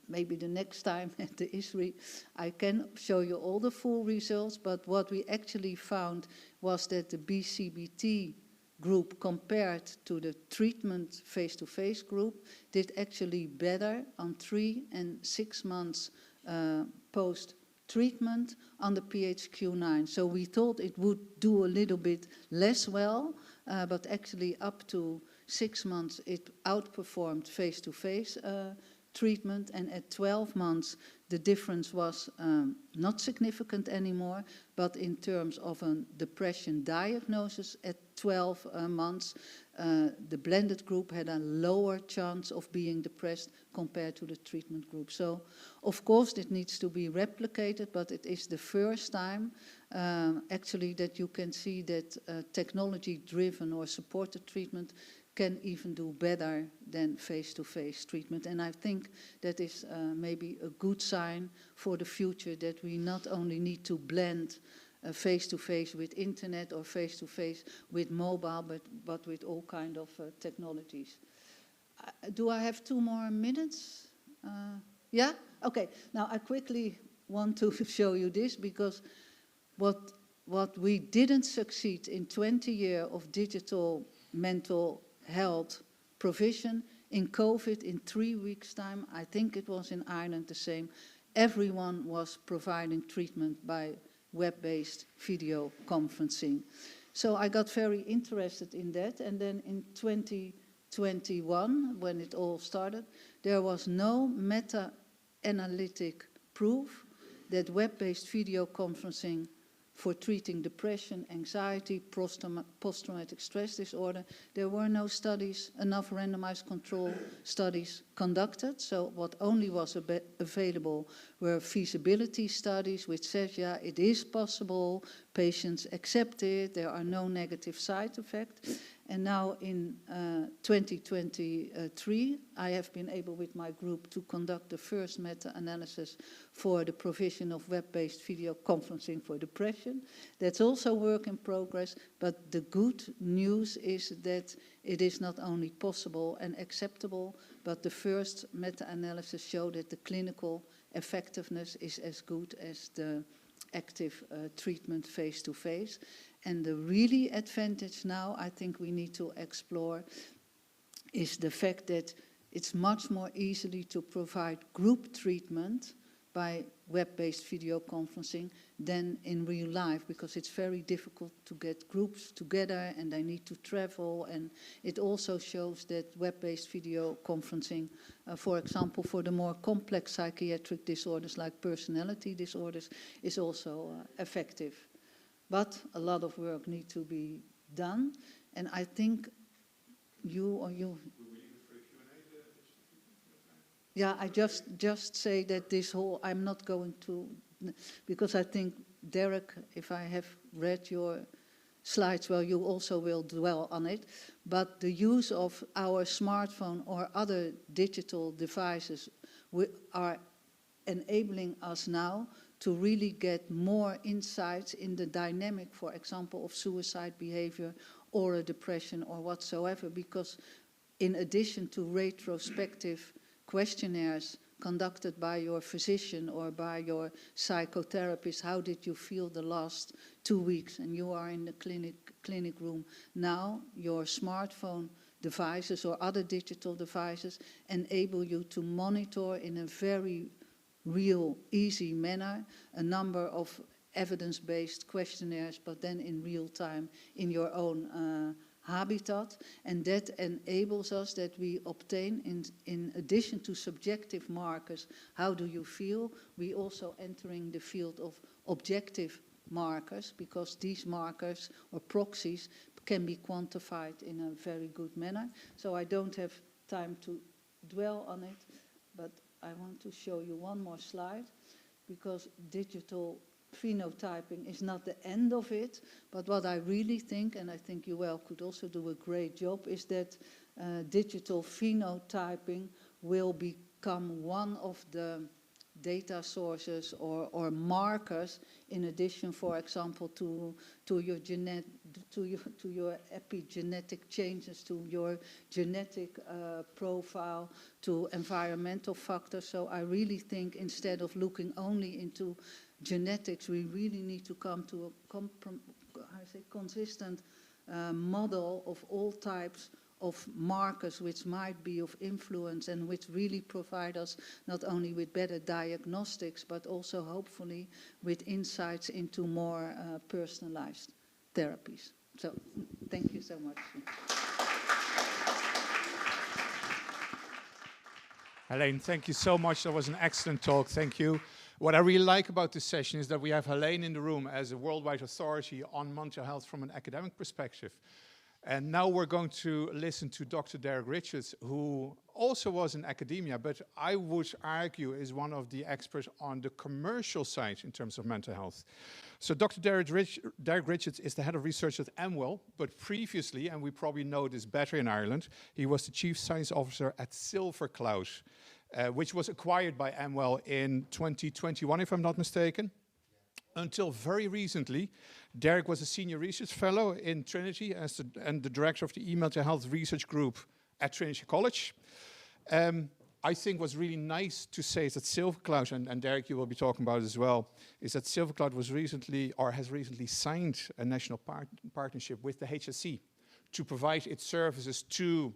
maybe the next time at the ISRI I can show you all the full results, but what we actually found was that the BCBT group compared to the treatment face-to-face group did actually better on 3 and 6 months post-treatment on the PHQ-9. So we thought it would do a little bit less well, but actually up to 6 months it outperformed face-to-face treatment, and at 12 months the difference was not significant anymore, but in terms of a depression diagnosis at 12 months, the blended group had a lower chance of being depressed compared to the treatment group. So, of course, it needs to be replicated, but it is the first time actually that you can see that technology-driven or supported treatment can even do better than face-to-face treatment. And I think that is maybe a good sign for the future, that we not only need to blend face-to-face with internet or face-to-face with mobile, but with all kind of technologies. Do I have 2 more minutes? Yeah? Okay. Now I quickly want to show you this, because what we didn't succeed in 20 years of digital mental health provision, in COVID, in 3 weeks' time, I think it was in Ireland the same, everyone was providing treatment by web-based video conferencing. So I got very interested in that, and then in 2021, when it all started, there was no meta-analytic proof that web-based video conferencing for treating depression, anxiety, post-traumatic stress disorder, there were no studies, enough randomized control studies conducted. So what only was available were feasibility studies, which says, yeah, it is possible, patients accept it, there are no negative side effects. And now in 2023, I have been able with my group to conduct the first meta-analysis for the provision of web-based video conferencing for depression. That's also work in progress, but the good news is that it is not only possible and acceptable, but the first meta-analysis showed that the clinical effectiveness is as good as the active treatment face-to-face. And the really advantage now I think we need to explore is the fact that it's much more easily to provide group treatment by web-based video conferencing than in real life, because it's very difficult to get groups together and they need to travel. And it also shows that web-based video conferencing, for example, for the more complex psychiatric disorders like personality disorders, is also effective. But a lot of work needs to be done, and I think you. Yeah, I just say that this whole, I'm not going to, because I think, Derek, if I have read your slides well, you also will dwell on it, but the use of our smartphone or other digital devices are enabling us now to really get more insights in the dynamic, for example, of suicide behavior or a depression or whatsoever, because in addition to retrospective questionnaires conducted by your physician or by your psychotherapist, how did you feel the last 2 weeks, and you are in the clinic room. Now your smartphone devices or other digital devices enable you to monitor in a very real, easy manner a number of evidence-based questionnaires, but then in real time in your own habitat, and that enables us that we obtain, in addition to subjective markers, how do you feel, we also entering the field of objective markers, because these markers or proxies can be quantified in a very good manner. So I don't have time to dwell on it, but I want to show you one more slide, because digital phenotyping is not the end of it, but what I really think, and I think you could also do a great job, is that digital phenotyping will become one of the data sources or markers, in addition, for example, to your epigenetic changes, to your genetic profile, to environmental factors. So I really think instead of looking only into genetics, we really need to come to a consistent model of all types of markers which might be of influence and which really provide us not only with better diagnostics, but also hopefully with insights into more personalized therapies. So thank you so much. Helene, thank you so much. That was an excellent talk. Thank you. What I really like about this session is that we have Helene in the room as a worldwide authority on mental health from an academic perspective. And now we're going to listen to Dr. Derek Richards, who also was in academia, but I would argue is one of the experts on the commercial side in terms of mental health. So Dr. Derek Richards is the head of research at Amwell, but previously, and we probably know this better in Ireland, he was the chief science officer at SilverCloud, which was acquired by Amwell in 2021, if I'm not mistaken. Until very recently, Derek was a senior research fellow in Trinity and the director of the e-mental health research group at Trinity College. I think what's really nice to say is that SilverCloud, and Derek, you will be talking about it as well, is that SilverCloud was recently, or has recently signed a national partnership with the HSE to provide its services to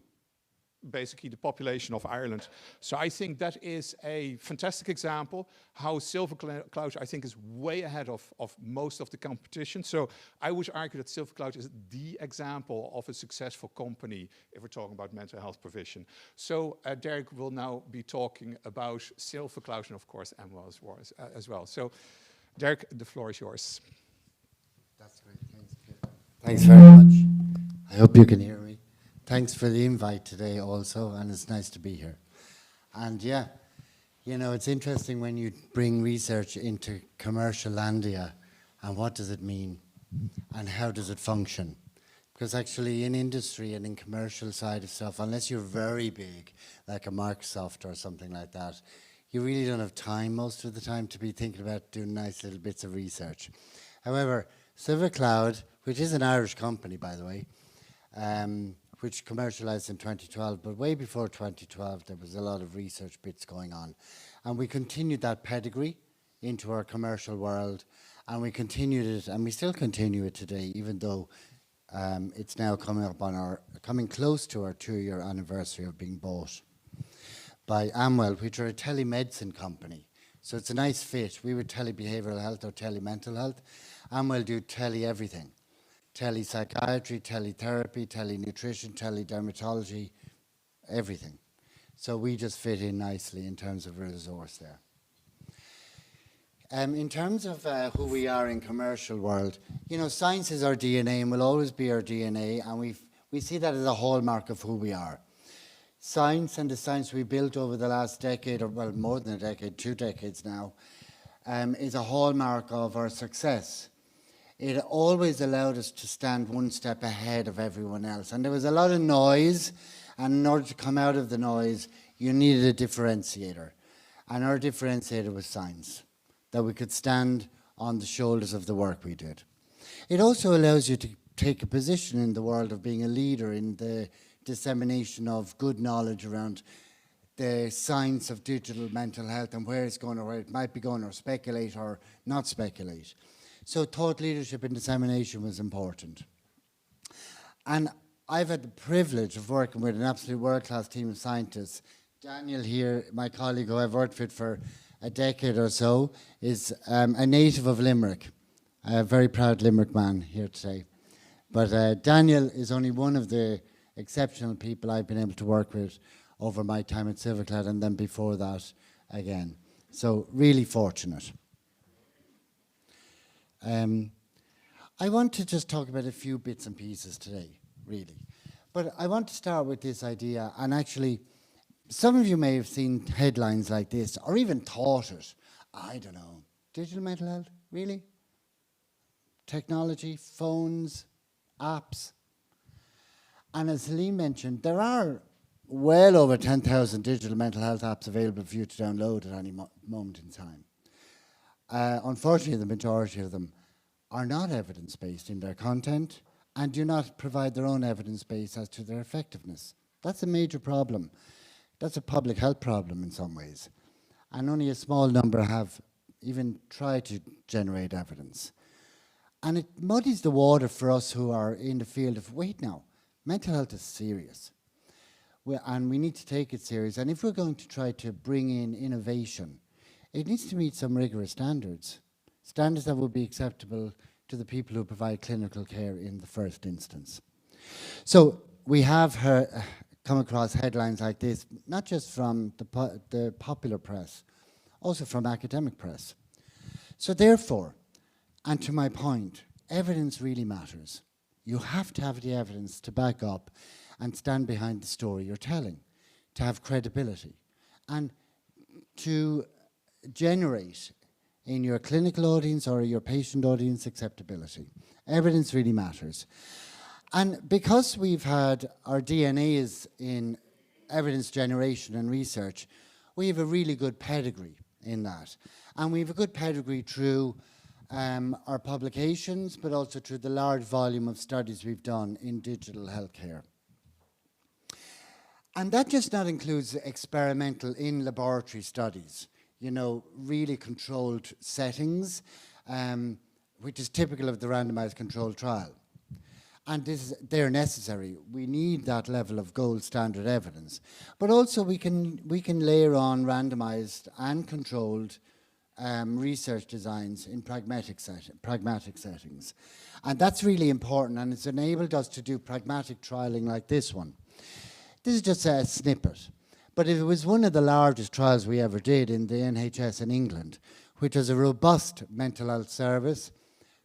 basically the population of Ireland. So I think that is a fantastic example how Silver Cloud, I think, is way ahead of most of the competition. So I would argue that Silver Cloud is the example of a successful company if we're talking about mental health provision. So Derek will now be talking about Silver Cloud and, of course, Emma as well. So Derek, the floor is yours. That's great. Thanks, Peter. Thanks very much. I hope you can hear me. Thanks for the invite today also, and it's nice to be here. And yeah, you know, it's interesting when you bring research into commercial landia, and what does it mean, and how does it function? Because actually in industry and in commercial side of stuff, unless you're very big, like a Microsoft or something like that, you really don't have time most of the time to be thinking about doing nice little bits of research. However, Silver Cloud, which is an Irish company, by the way, which commercialized in 2012, but way before 2012 there was a lot of research bits going on. And we continued that pedigree into our commercial world, and we continued it, and we still continue it today, even though it's now coming close to our 2-year anniversary of being bought by Amwell, which are a telemedicine company. So it's a nice fit. We would tele-behavioral health or tele-mental health. Amwell do tele-everything. Tele-psychiatry, tele-therapy, tele-nutrition, tele-dermatology, everything. So we just fit in nicely in terms of resource there. In terms of who we are in commercial world, you know, science is our DNA and will always be our DNA, and we see that as a hallmark of who we are. Science and the science we built over the last decade, or well, more than a decade, 2 decades now, is a hallmark of our success. It always allowed us to stand one step ahead of everyone else. And there was a lot of noise, and in order to come out of the noise, you needed a differentiator. And our differentiator was science, that we could stand on the shoulders of the work we did. It also allows you to take a position in the world of being a leader in the dissemination of good knowledge around the science of digital mental health and where it's going, or where it might be going, or speculate or not speculate. So thought leadership and dissemination was important. And I've had the privilege of working with an absolute world-class team of scientists. Daniel here, my colleague who I've worked with for a decade or so, is a native of Limerick. A very proud Limerick man here today. But Daniel is only one of the exceptional people I've been able to work with over my time at Silver Cloud, and then before that again. So really fortunate. I want to just talk about a few bits and pieces today, really. But I want to start with this idea, and actually, some of you may have seen headlines like this, or even thought it. I don't know. Digital mental health? Really? Technology, phones, apps. And as Helene mentioned, there are well over 10,000 digital mental health apps available for you to download at any moment in time. Unfortunately, the majority of them are not evidence-based in their content and do not provide their own evidence base as to their effectiveness. That's a major problem. That's a public health problem in some ways. And only a small number have even tried to generate evidence. And it muddies the water for us who are in the field of, wait now, mental health is serious. And we need to take it serious. And if we're going to try to bring in innovation, it needs to meet some rigorous standards. Standards that will be acceptable to the people who provide clinical care in the first instance. So we have come across headlines like this, not just from the popular press, also from academic press. So therefore, and to my point, evidence really matters. You have to have the evidence to back up and stand behind the story you're telling, to have credibility, and to generate in your clinical audience or your patient audience acceptability. Evidence really matters. And because we've had our DNA is in evidence generation and research, we have a really good pedigree in that. And we have a good pedigree through our publications, but also through the large volume of studies we've done in digital healthcare. And that just not includes experimental in-laboratory studies, you know, really controlled settings, which is typical of the randomized controlled trial. And they're necessary. We need that level of gold standard evidence. But also we can layer on randomized and controlled research designs in pragmatic settings. And that's really important, and it's enabled us to do pragmatic trialing like this one. This is just a snippet. But it was one of the largest trials we ever did in the NHS in England, which was a robust mental health service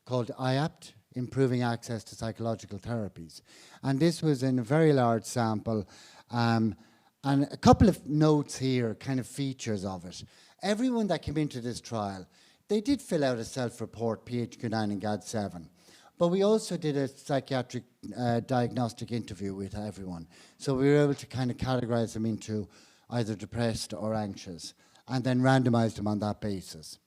called IAPT, Improving Access to Psychological Therapies. And this was in a very large sample. And a couple of notes here, kind of features of it. Everyone that came into this trial, they did fill out a self-report, PHQ-9 and GAD-7. But we also did a psychiatric diagnostic interview with everyone. So we were able to kind of categorize them into either depressed or anxious, and then randomize them on that basis.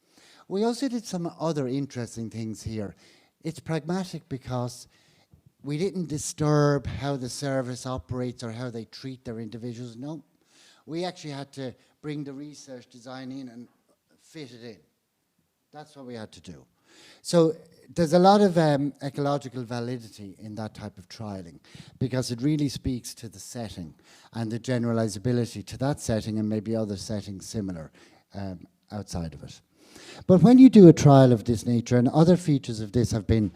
We also did some other interesting things here. It's pragmatic because we didn't disturb how the service operates or how they treat their individuals. No, we actually had to bring the research design in and fit it in. That's what we had to do. So there's a lot of ecological validity in that type of trialing because it really speaks to the setting and the generalizability to that setting and maybe other settings similar outside of it. But when you do a trial of this nature, and other features of this have been,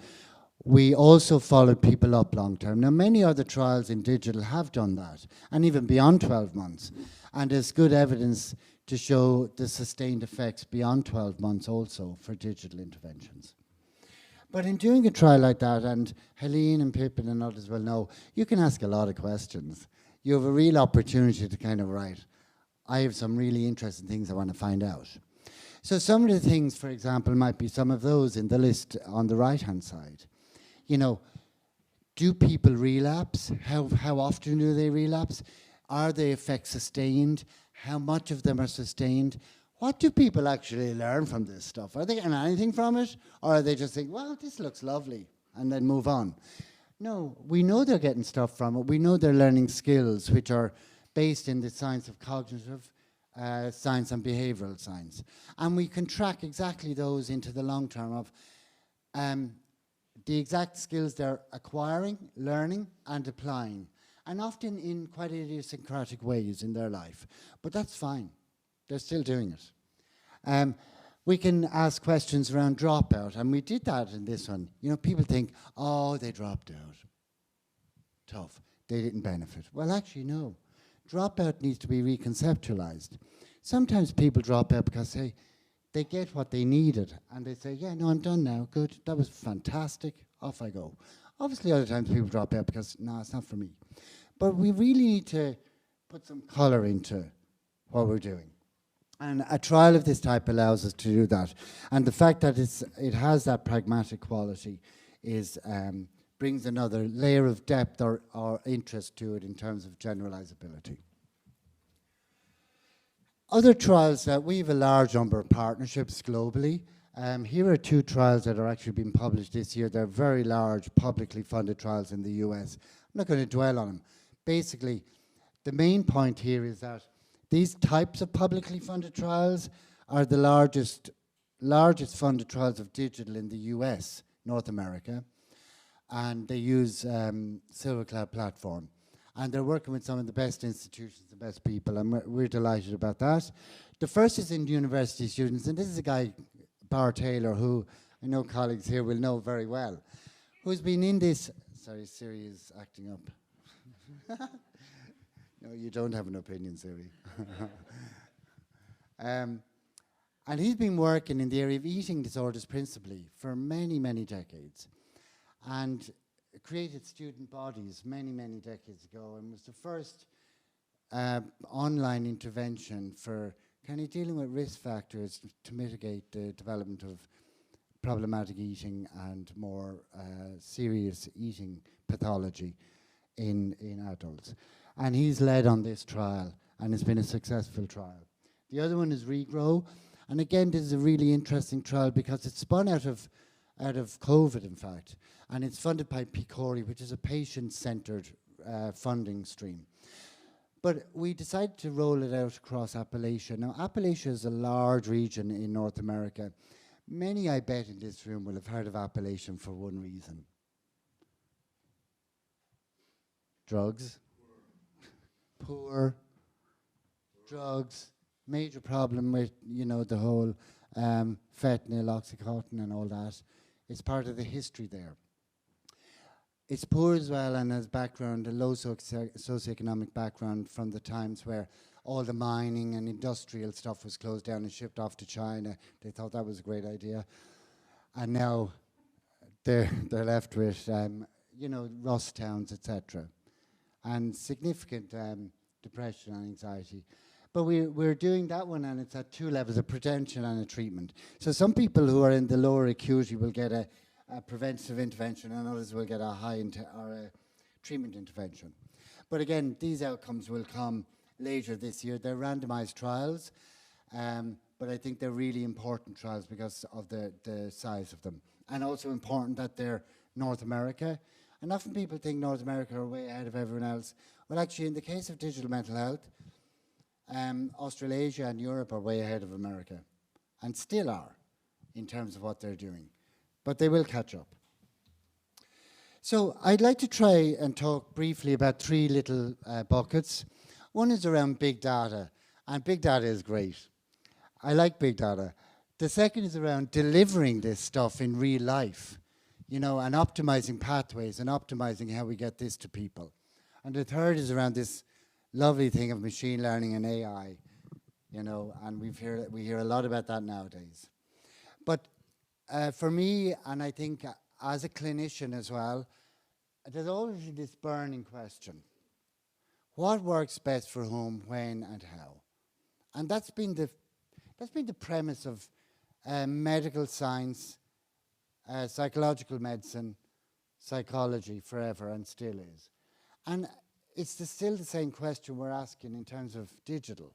we also followed people up long term. Now, many other trials in digital have done that, and even beyond 12 months. And there's good evidence to show the sustained effects beyond 12 months also for digital interventions. But in doing a trial like that, and Helene and Pippin and others will know, you can ask a lot of questions. You have a real opportunity to kind of write, I have some really interesting things I want to find out. So some of the things, for example, might be some of those in the list on the right-hand side. You know, do people relapse? How often do they relapse? Are the effects sustained? How much of them are sustained? What do people actually learn from this stuff? Are they getting anything from it? Or are they just think, well, this looks lovely, and then move on? No, we know they're getting stuff from it. We know they're learning skills which are based in the science of cognitive science and behavioral science. And we can track exactly those into the long term of the exact skills they're acquiring, learning, and applying. And often in quite idiosyncratic ways in their life. But that's fine. They're still doing it. We can ask questions around dropout, and we did that in this one. You know, people think, oh, they dropped out. Tough. They didn't benefit. Well, actually, no. Dropout needs to be reconceptualized. Sometimes people drop out because they get what they needed, and they say, yeah, no, I'm done now. Good. That was fantastic. Off I go. Obviously, other times people drop out because, no, it's not for me. But we really need to put some color into what we're doing. And a trial of this type allows us to do that. And the fact that it has that pragmatic quality brings another layer of depth or interest to it in terms of generalizability. Other trials that we have a large number of partnerships globally. Here are two trials that are actually being published this year. They're very large, publicly funded trials in the US. I'm not going to dwell on them. Basically, the main point here is that these types of publicly funded trials are the largest funded trials of digital in the US, North America, and they use Silver Cloud Platform. And they're working with some of the best institutions, the best people, and we're delighted about that. The first is in university students, and this is a guy, Bar Taylor, who I know colleagues here will know very well, who's been in this, sorry, Siri is acting up. No, you don't have an opinion, Siri. And he's been working in the area of eating disorders principally for many, many decades. And created student bodies many, many decades ago and was the first online intervention for kind of dealing with risk factors to mitigate the development of problematic eating and more serious eating pathology in adults. And he's led on this trial, and it's been a successful trial. The other one is Regrow, and again, this is a really interesting trial because it's spun out of COVID, in fact, and it's funded by PCORI, which is a patient-centered funding stream. But we decided to roll it out across Appalachia. Now, Appalachia is a large region in North America. Many, I bet, in this room will have heard of Appalachian for one reason. drugs, poor, drugs, major problem with, you know, the whole fentanyl, oxycontin and all that. It's part of the history there. It's poor as well, and has background, a low socioeconomic background from the times where all the mining and industrial stuff was closed down and shipped off to China. They thought that was a great idea. And now they're left with, you know, rust towns, etc. And significant depression and anxiety. But we're doing that one, and it's at 2 levels, a prevention and a treatment. So some people who are in the lower acuity will get a preventive intervention, and others will get a or a treatment intervention. But again, these outcomes will come later this year. They're randomized trials, but I think they're really important trials because of the size of them. And also important that they're North America. And often people think North America are way ahead of everyone else. Well, actually, in the case of digital mental health, Australasia and Europe are way ahead of America, and still are, in terms of what they're doing. But they will catch up. So I'd like to try and talk briefly about 3 little buckets. One is around big data, and big data is great. I like big data. The second is around delivering this stuff in real life, you know, and optimizing pathways and optimizing how we get this to people. And the third is around this lovely thing of machine learning and AI, you know, and we hear a lot about that nowadays. But for me, and I think as a clinician as well, there's always this burning question. What works best for whom, when, and how? And that's been the premise of medical science, psychological medicine, psychology forever, and still is. And it's still the same question we're asking in terms of digital.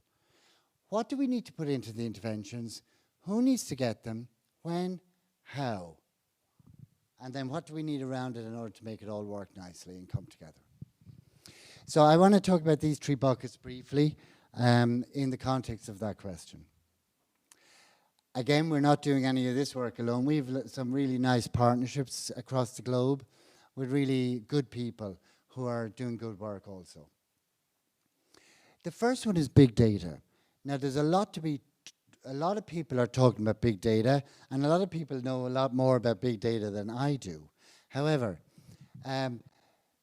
What do we need to put into the interventions? Who needs to get them? When? How? And then what do we need around it in order to make it all work nicely and come together? So I want to talk about these 3 buckets briefly in the context of that question. Again, we're not doing any of this work alone. We've some really nice partnerships across the globe with really good people who are doing good work also. The first one is big data. Now, there's a lot of people are talking about big data, and a lot of people know a lot more about big data than I do. However,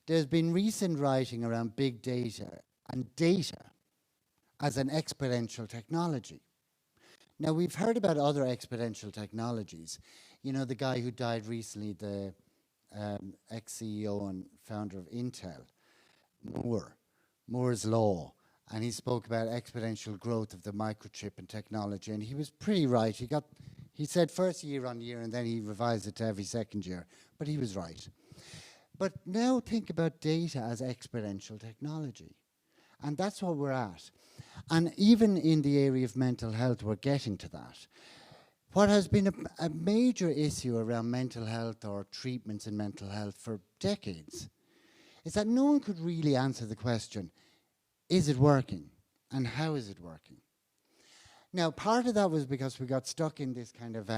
there's been recent writing around big data and data as an exponential technology. Now, we've heard about other exponential technologies. You know, the guy who died recently, the ex-CEO and founder of Intel, Moore's Law, and he spoke about exponential growth of the microchip and technology, and he was pretty right. He said first year on year, and then he revised it to every second year, but he was right. But now think about data as exponential technology, and that's what we're at. And even in the area of mental health, we're getting to that. What has been a major issue around mental health or treatments in mental health for decades is that no one could really answer the question, is it working? And how is it working? Now, part of that was because we got stuck in this kind of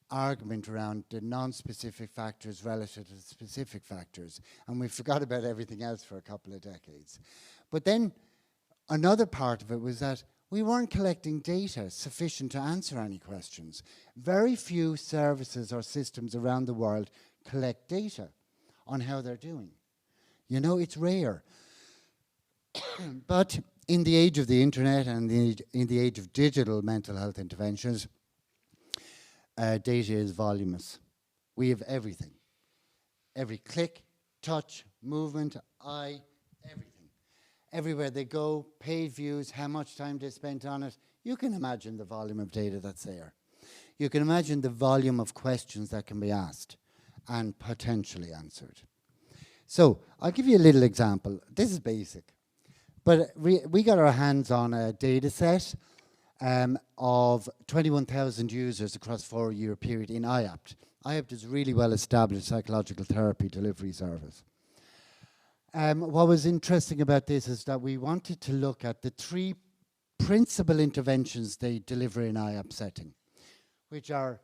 argument around the non-specific factors relative to specific factors, and we forgot about everything else for a couple of decades. But then another part of it was that we weren't collecting data sufficient to answer any questions. Very few services or systems around the world collect data on how they're doing. You know, it's rare. But in the age of the internet and in the age of digital mental health interventions, data is voluminous. We have everything. Every click, touch, movement, eye, everything. Everywhere they go, paid views, how much time they spent on it. You can imagine the volume of data that's there. You can imagine the volume of questions that can be asked and potentially answered. So I'll give you a little example. This is basic. But we got our hands on a data set of 21,000 users across a 4-year period in IAPT. IAPT is a really well-established psychological therapy delivery service. What was interesting about this is that we wanted to look at the 3 principal interventions they deliver in IAPT setting, which are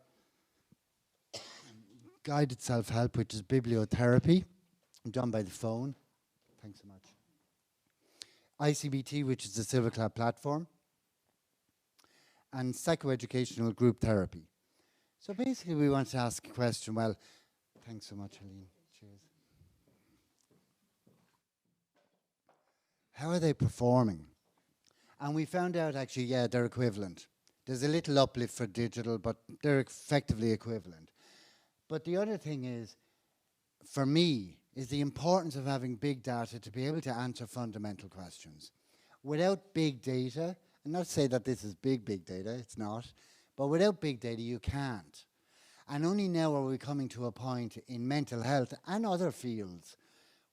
guided self-help, which is bibliotherapy, done by the phone, Thanks so much. ICBT, which is the Silver Club platform, and psychoeducational group therapy. So basically we want to ask a question, well, thanks so much, Helene. Cheers. How are they performing? And we found out actually, yeah, they're equivalent. There's a little uplift for digital, but they're effectively equivalent. But the other thing is, for me, is the importance of having big data to be able to answer fundamental questions. Without big data, and not to say that this is big data, it's not, but without big data you can't. And only now are we coming to a point in mental health and other fields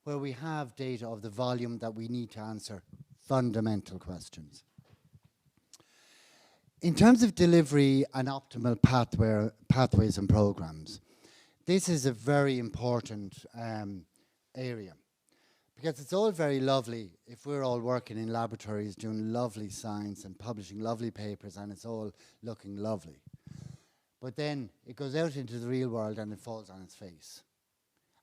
where we have data of the volume that we need to answer fundamental questions. In terms of delivery and optimal pathways and programs, this is a very important area, because it's all very lovely if we're all working in laboratories doing lovely science and publishing lovely papers and it's all looking lovely. But then it goes out into the real world and it falls on its face.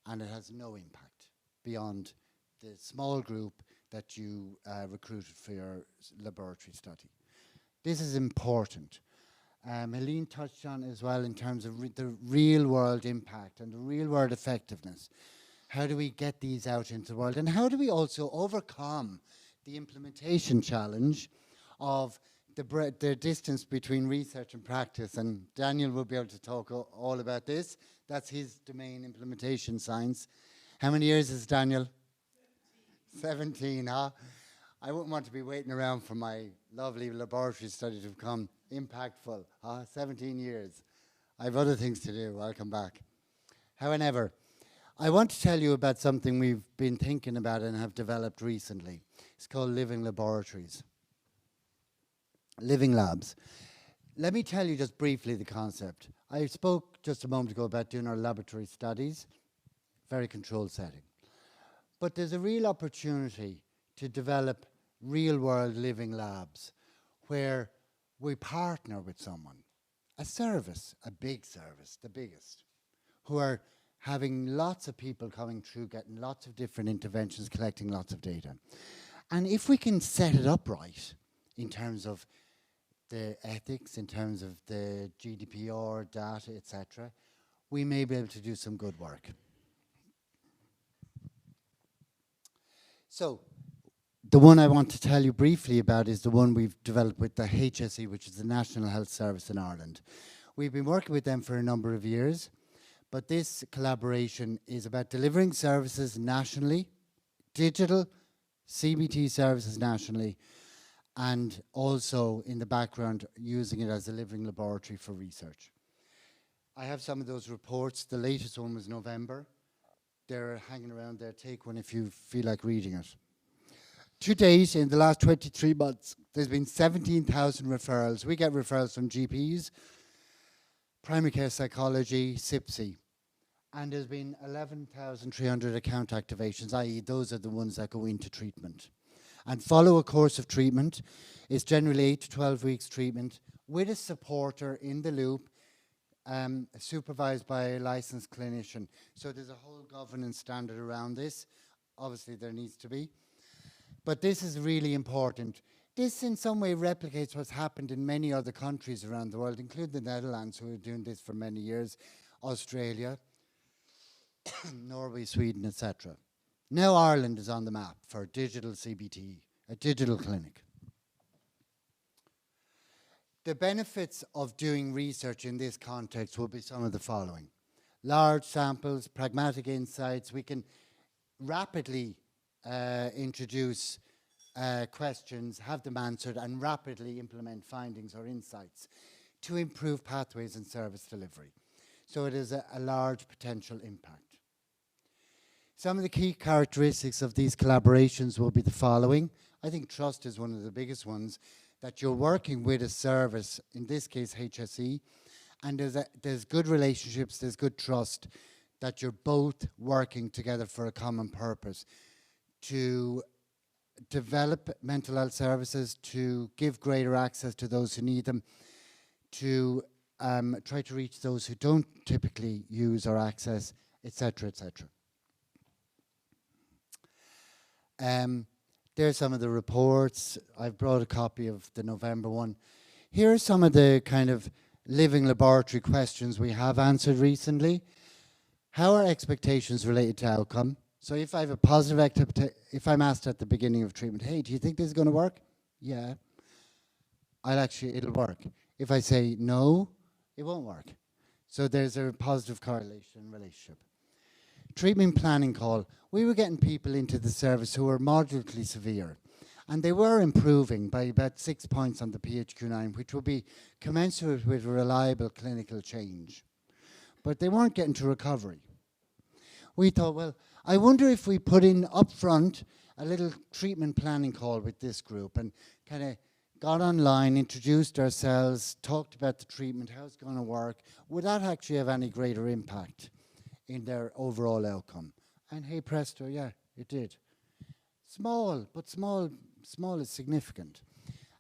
And it has no impact beyond the small group that you recruited for your laboratory study. This is important. Helene touched on it as well in terms of the real world impact and the real world effectiveness. How do we get these out into the world? And how do we also overcome the implementation challenge of the distance between research and practice? And Daniel will be able to talk all about this. That's his domain, implementation science. How many years is Daniel? 17, huh? I wouldn't want to be waiting around for my lovely laboratory study to become impactful. 17 years. I have other things to do. I'll come back. However, I want to tell you about something we've been thinking about and have developed recently. It's called living laboratories. Living labs. Let me tell you just briefly the concept. I spoke just a moment ago about doing our laboratory studies, very controlled setting. But there's a real opportunity to develop real-world living labs where we partner with someone, a service, a big service, the biggest, who are having lots of people coming through, getting lots of different interventions, collecting lots of data. And if we can set it up right in terms of the ethics, in terms of the GDPR, data, etc., we may be able to do some good work. So, the one I want to tell you briefly about is the one we've developed with the HSE, which is the National Health Service in Ireland. We've been working with them for a number of years, but this collaboration is about delivering services nationally, digital CBT services nationally, and also in the background using it as a living laboratory for research. I have some of those reports. The latest one was November. They're hanging around there. Take one if you feel like reading it. To date, in the last 23 months, there's been 17,000 referrals. We get referrals from GPs, primary care psychology, SIPSI. And there's been 11,300 account activations, i.e. those are the ones that go into treatment. And follow a course of treatment. It's generally 8 to 12 weeks treatment with a supporter in the loop, supervised by a licensed clinician. So there's a whole governance standard around this. Obviously there needs to be. But this is really important. This in some way replicates what's happened in many other countries around the world, including the Netherlands, who are doing this for many years, Australia, Norway, Sweden, etc. Now Ireland is on the map for digital CBT, a digital clinic. The benefits of doing research in this context will be some of the following. Large samples, pragmatic insights. We can rapidly introduce questions, have them answered, and rapidly implement findings or insights to improve pathways and service delivery. So it is a large potential impact. Some of the key characteristics of these collaborations will be the following. I think trust is one of the biggest ones, that you're working with a service, in this case HSE, and there's good relationships, there's good trust, that you're both working together for a common purpose to develop mental health services, to give greater access to those who need them, to try to reach those who don't typically use or access, etc., etc. There's some of the reports. I've brought a copy of the November one. Here are some of the kind of living laboratory questions we have answered recently. How are expectations related to outcome? So if I have a positive if I'm asked at the beginning of treatment, hey, do you think this is going to work? Yeah. It'll work. If I say no, it won't work. So there's a positive correlation relationship. Treatment planning call. We were getting people into the service who were moderately severe, and they were improving by about 6 points on the PHQ-9, which would be commensurate with reliable clinical change. But they weren't getting to recovery. We thought, well, I wonder if we put in upfront a little treatment planning call with this group and kind of got online, introduced ourselves, talked about the treatment, how it's going to work. Would that actually have any greater impact in their overall outcome? And hey presto, yeah, it did. Small, but small is significant.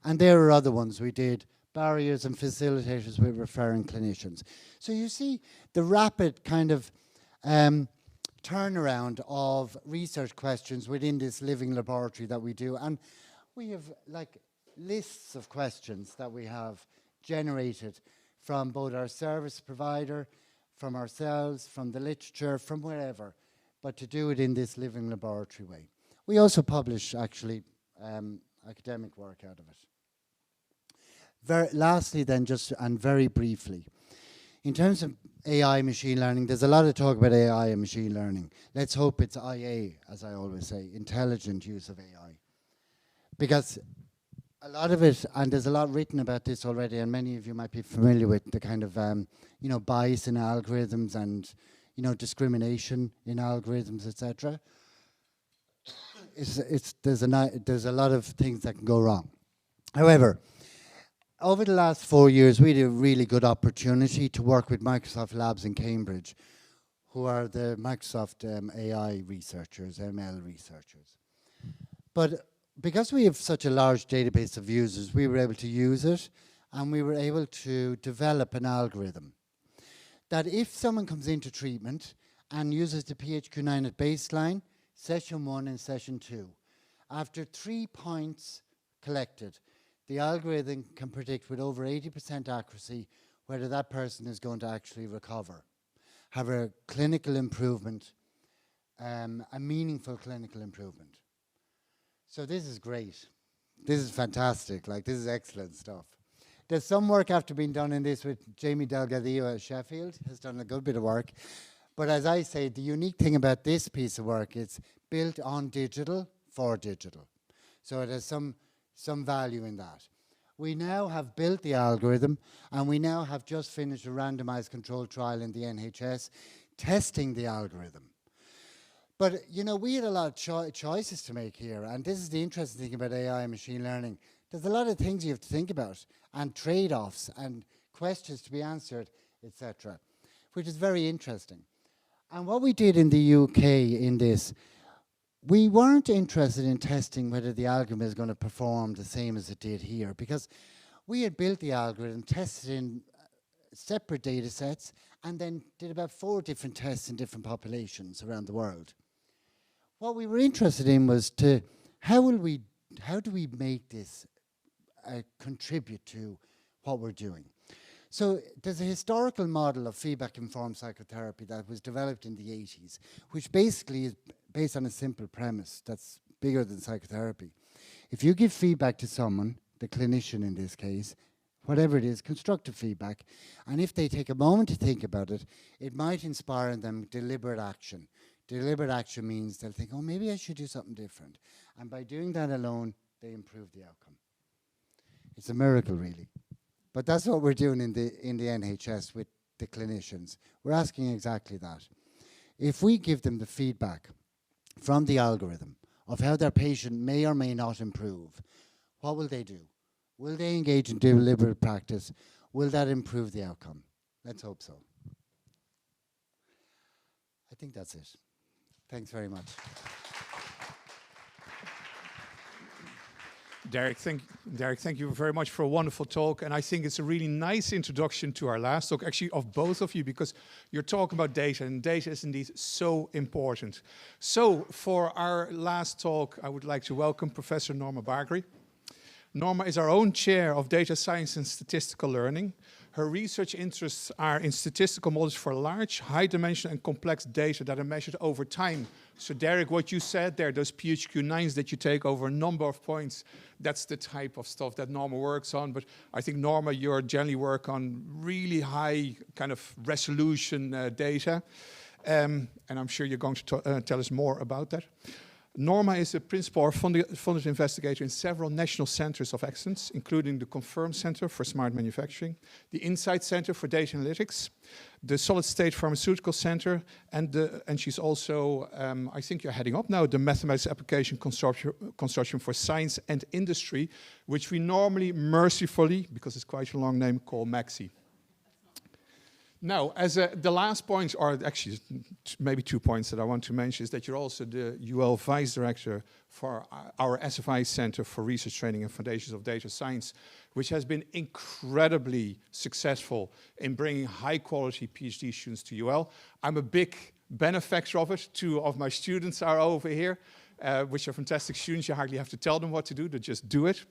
And there are other ones we did, barriers and facilitators with referring clinicians. So you see the rapid kind of turnaround of research questions within this living laboratory that we do. And we have like lists of questions that we have generated from both our service provider, from ourselves, from the literature, from wherever, but to do it in this living laboratory way. We also publish actually academic work out of it. Lastly then, just and very briefly, in terms of AI machine learning, there's a lot of talk about AI and machine learning. Let's hope it's IA, as I always say, intelligent use of AI. Because a lot of it, and there's a lot written about this already, and many of you might be familiar with the kind of, bias in algorithms and, discrimination in algorithms, etc. There's a lot of things that can go wrong. However, over the last 4 years, we had a really good opportunity to work with Microsoft Labs in Cambridge, who are the Microsoft AI researchers, ML researchers. But because we have such a large database of users, we were able to use it, and we were able to develop an algorithm that if someone comes into treatment and uses the PHQ-9 at baseline, session 1 and session 2, after 3 points collected, the algorithm can predict with over 80% accuracy whether that person is going to actually recover, have a clinical improvement, a meaningful clinical improvement. So this is great. This is fantastic. Like, this is excellent stuff. There's some work after being done in this with Jamie Delgadillo at Sheffield, has done a good bit of work. But as I say, the unique thing about this piece of work is built on digital for digital. So it has some value in that. We now have built the algorithm, and we now have just finished a randomized controlled trial in the NHS testing the algorithm. But, we had a lot of choices to make here, and this is the interesting thing about AI and machine learning. There's a lot of things you have to think about, and trade-offs, and questions to be answered, etc., which is very interesting. And what we did in the UK in this, we weren't interested in testing whether the algorithm is going to perform the same as it did here, because we had built the algorithm, tested in separate data sets, and then did about 4 different tests in different populations around the world. What we were interested in was how do we make this contribute to what we're doing? So there's a historical model of feedback-informed psychotherapy that was developed in the 80s, which basically is based on a simple premise that's bigger than psychotherapy. If you give feedback to someone, the clinician in this case, whatever it is, constructive feedback, and if they take a moment to think about it, it might inspire in them deliberate action. Deliberate action means they'll think, oh, maybe I should do something different. And by doing that alone, they improve the outcome. It's a miracle, really. But that's what we're doing in the NHS with the clinicians. We're asking exactly that. If we give them the feedback from the algorithm of how their patient may or may not improve, what will they do? Will they engage in deliberate practice? Will that improve the outcome? Let's hope so. I think that's it. Thanks very much. Derek, thank you very much for a wonderful talk. And I think it's a really nice introduction to our last talk, actually of both of you, because you're talking about data, and data is indeed so important. So for our last talk, I would like to welcome Professor Norma Bargary. Norma is our own chair of data science and statistical learning. Her research interests are in statistical models for large, high-dimensional and complex data that are measured over time. So Derek, what you said there, those PHQ-9s that you take over a number of points, that's the type of stuff that Norma works on. But I think, Norma, you generally work on really high kind of resolution data. And I'm sure you're going to tell us more about that. Norma is a principal or funded investigator in several national centers of excellence, including the Confirm Center for Smart Manufacturing, the Insight Center for Data Analytics, the Solid State Pharmaceutical Center, and she's also, I think you're heading up now, the Mathematics Application Consortium for Science and Industry, which we normally mercifully, because it's quite a long name, call MAXI. Now, as the last point, or actually maybe 2 points that I want to mention, is that you're also the UL Vice Director for our SFI Center for Research Training and Foundations of Data Science, which has been incredibly successful in bringing high-quality PhD students to UL. I'm a big benefactor of it. 2 of my students are over here, which are fantastic students. You hardly have to tell them what to do, they just do it.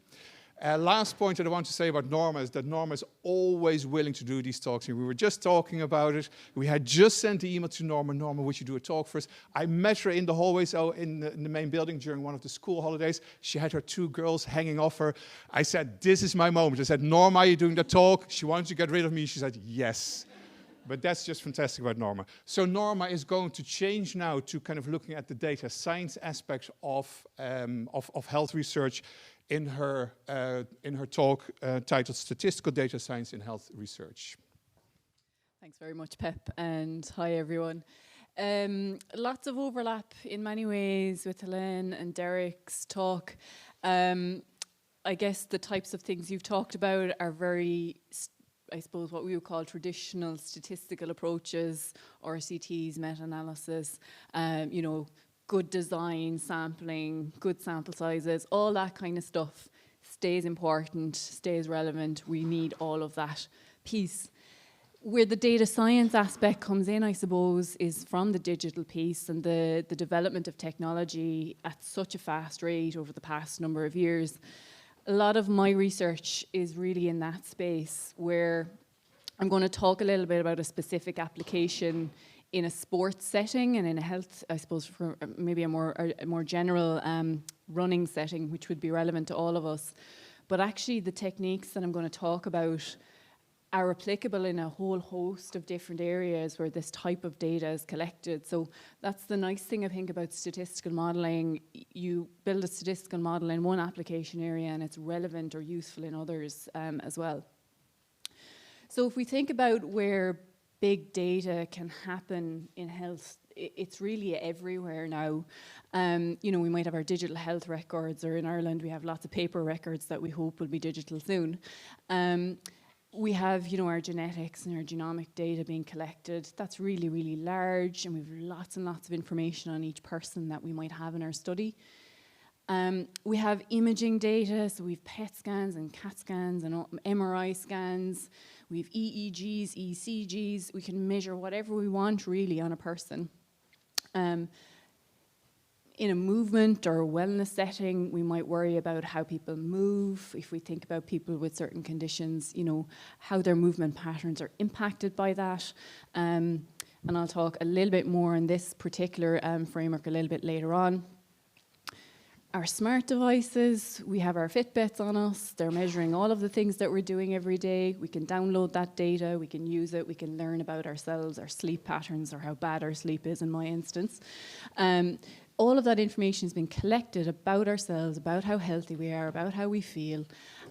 Last point that I want to say about Norma is that Norma is always willing to do these talks. We were just talking about it. We had just sent the email to Norma. Norma, would you do a talk for us? I met her in the hallways in the main building during one of the school holidays. She had her 2 girls hanging off her. I said, this is my moment. I said, Norma, are you doing the talk? She wanted to get rid of me. She said, yes. But that's just fantastic about Norma. So Norma is going to change now to kind of looking at the data science aspect of health research in her talk titled Statistical Data Science in Health Research. Thanks very much, Pep, and hi everyone. Lots of overlap in many ways with Helene and Derek's talk. I guess the types of things you've talked about are very, I suppose, what we would call traditional statistical approaches, RCTs, meta-analysis, you know, good design, sampling, good sample sizes, all that kind of stuff stays important, stays relevant. We need all of that piece. Where the data science aspect comes in, I suppose, is from the digital piece and the development of technology at such a fast rate over the past number of years. A lot of my research is really in that space where I'm going to talk a little bit about a specific application in a sports setting and in a health, I suppose, for maybe a more general running setting, which would be relevant to all of us. But actually the techniques that I'm going to talk about are applicable in a whole host of different areas where this type of data is collected. So that's the nice thing I think about statistical modelling. You build a statistical model in one application area and it's relevant or useful in others as well. So if we think about where big data can happen in health, it's really everywhere now. You know, we might have our digital health records, or in Ireland we have lots of paper records that we hope will be digital soon. We have, you know, our genetics and our genomic data being collected. That's really, really large, and we have lots and lots of information on each person that we might have in our study. We have imaging data, so we have PET scans and CAT scans and MRI scans. We have EEGs, ECGs. We can measure whatever we want really on a person. In a movement or a wellness setting, we might worry about how people move. If we think about people with certain conditions, you know, how their movement patterns are impacted by that. And I'll talk a little bit more on this particular framework a little bit later on. Our smart devices, we have our Fitbits on us. They're measuring all of the things that we're doing every day. We can download that data, we can use it, we can learn about ourselves, our sleep patterns, or how bad our sleep is in my instance. All of that information has been collected about ourselves, about how healthy we are, about how we feel.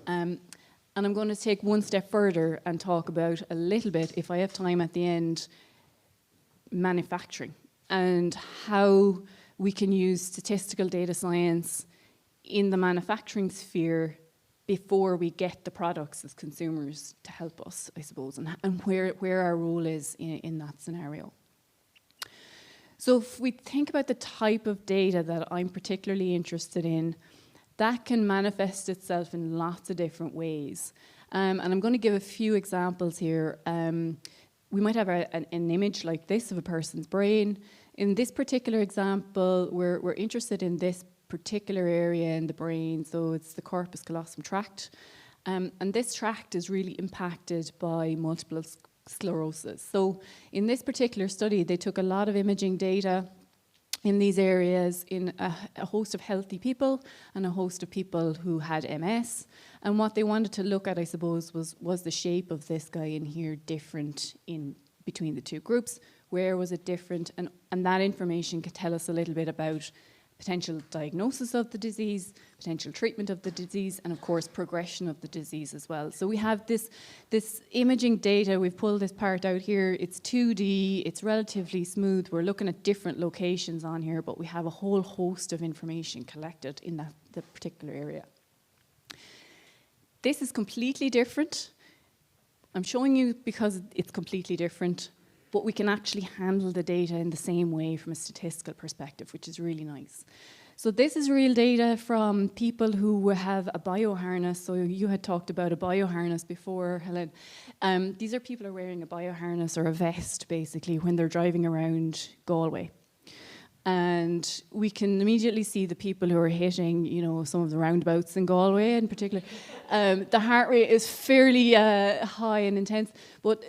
And I'm going to take one step further and talk about a little bit, if I have time at the end, manufacturing and how we can use statistical data science in the manufacturing sphere before we get the products as consumers to help us, I suppose, and where our role is in that scenario. So if we think about the type of data that I'm particularly interested in, that can manifest itself in lots of different ways. And I'm going to give a few examples here. We might have an image like this of a person's brain. In this particular example, we're interested in this particular area in the brain, so it's the corpus callosum tract. And this tract is really impacted by multiple sclerosis. So in this particular study, they took a lot of imaging data in these areas in a host of healthy people and a host of people who had MS. And what they wanted to look at, I suppose, was the shape of this guy in here different in between the two groups? Where was it different? And that information could tell us a little bit about potential diagnosis of the disease, potential treatment of the disease, and of course progression of the disease as well. So we have this imaging data. We've pulled this part out here. It's 2D, it's relatively smooth. We're looking at different locations on here, but we have a whole host of information collected in the particular area. This is completely different. I'm showing you because it's completely different, but we can actually handle the data in the same way from a statistical perspective, which is really nice. So this is real data from people who have a bioharness. So you had talked about a bioharness before, Helen. These are people who are wearing a bioharness or a vest, basically, when they're driving around Galway. And we can immediately see the people who are hitting, you know, some of the roundabouts in Galway in particular. The heart rate is fairly high and intense, but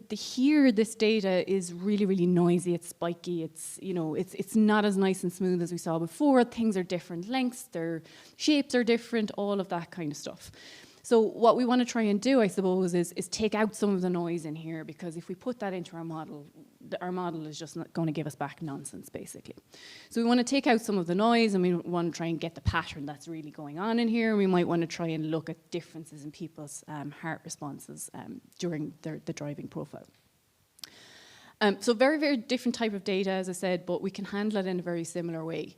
here this data is really, really noisy. It's spiky. It's, you know, it's not as nice and smooth as we saw before. Things are different lengths. Their shapes are different. All of that kind of stuff. So what we want to try and do, I suppose, is take out some of the noise in here, because if we put that into our model is just not going to give us back nonsense, basically. So we want to take out some of the noise, and we want to try and get the pattern that's really going on in here. We might want to try and look at differences in people's heart responses during the driving profile. So very, very different type of data, as I said, but we can handle it in a very similar way.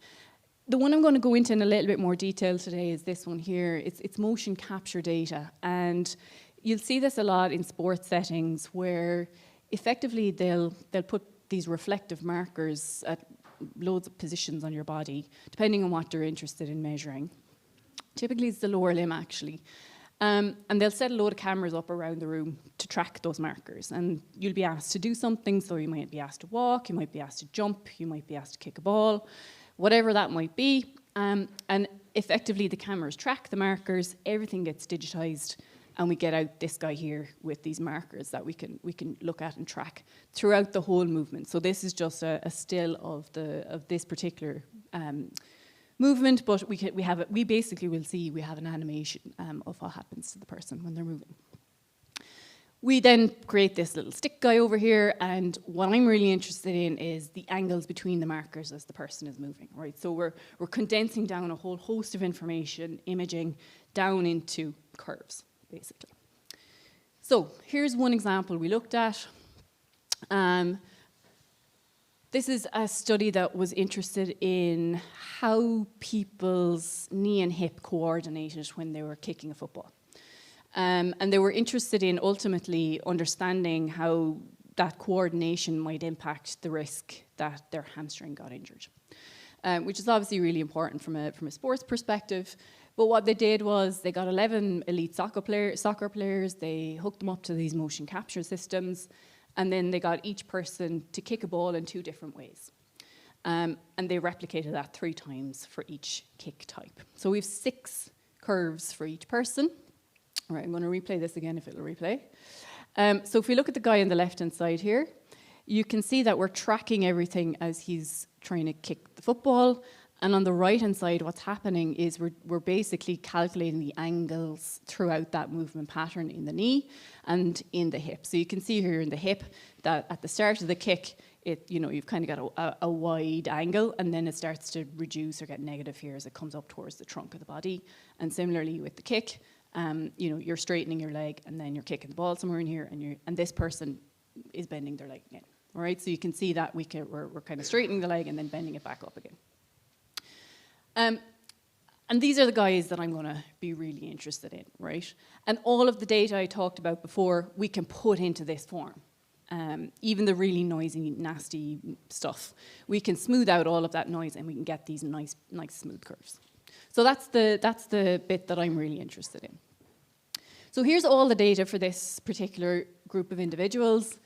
The one I'm going to go into in a little bit more detail today is this one here. It's motion capture data. And you'll see this a lot in sports settings where effectively they'll put these reflective markers at loads of positions on your body, depending on what they're interested in measuring. Typically it's the lower limb, actually. And they'll set a load of cameras up around the room to track those markers. And you'll be asked to do something, so you might be asked to walk, you might be asked to jump, you might be asked to kick a ball, whatever that might be. And effectively the cameras track the markers, everything gets digitized, and we get out this guy here with these markers that we can look at and track throughout the whole movement. So this is just a still of this particular movement, but we basically will see we have an animation of what happens to the person when they're moving. We then create this little stick guy over here, and what I'm really interested in is the angles between the markers as the person is moving, right? So we're condensing down a whole host of information, imaging, down into curves, basically. So here's one example we looked at. This is a study that was interested in how people's knee and hip coordinated when they were kicking a football. And they were interested in ultimately understanding how that coordination might impact the risk that their hamstring got injured, which is obviously really important from a sports perspective. But what they did was they got 11 elite soccer players, they hooked them up to these motion capture systems, and then they got each person to kick a ball in 2 different ways. And they replicated that 3 times for each kick type. So we have 6 curves for each person. All right, I'm going to replay this again if it'll replay. So if we look at the guy on the left-hand side here, you can see that we're tracking everything as he's trying to kick the football. And on the right-hand side, what's happening is we're basically calculating the angles throughout that movement pattern in the knee and in the hip. So you can see here in the hip that at the start of the kick, you've kind of got a wide angle, and then it starts to reduce or get negative here as it comes up towards the trunk of the body. And similarly with the kick, you're straightening your leg, and then you're kicking the ball somewhere in here, and this person is bending their leg again. All right, so you can see that we're kind of straightening the leg and then bending it back up again. And these are the guys that I'm going to be really interested in, right? And all of the data I talked about before, we can put into this form. Even the really noisy, nasty stuff. We can smooth out all of that noise, and we can get these nice smooth curves. So that's the bit that I'm really interested in. So here's all the data for this particular group of individuals.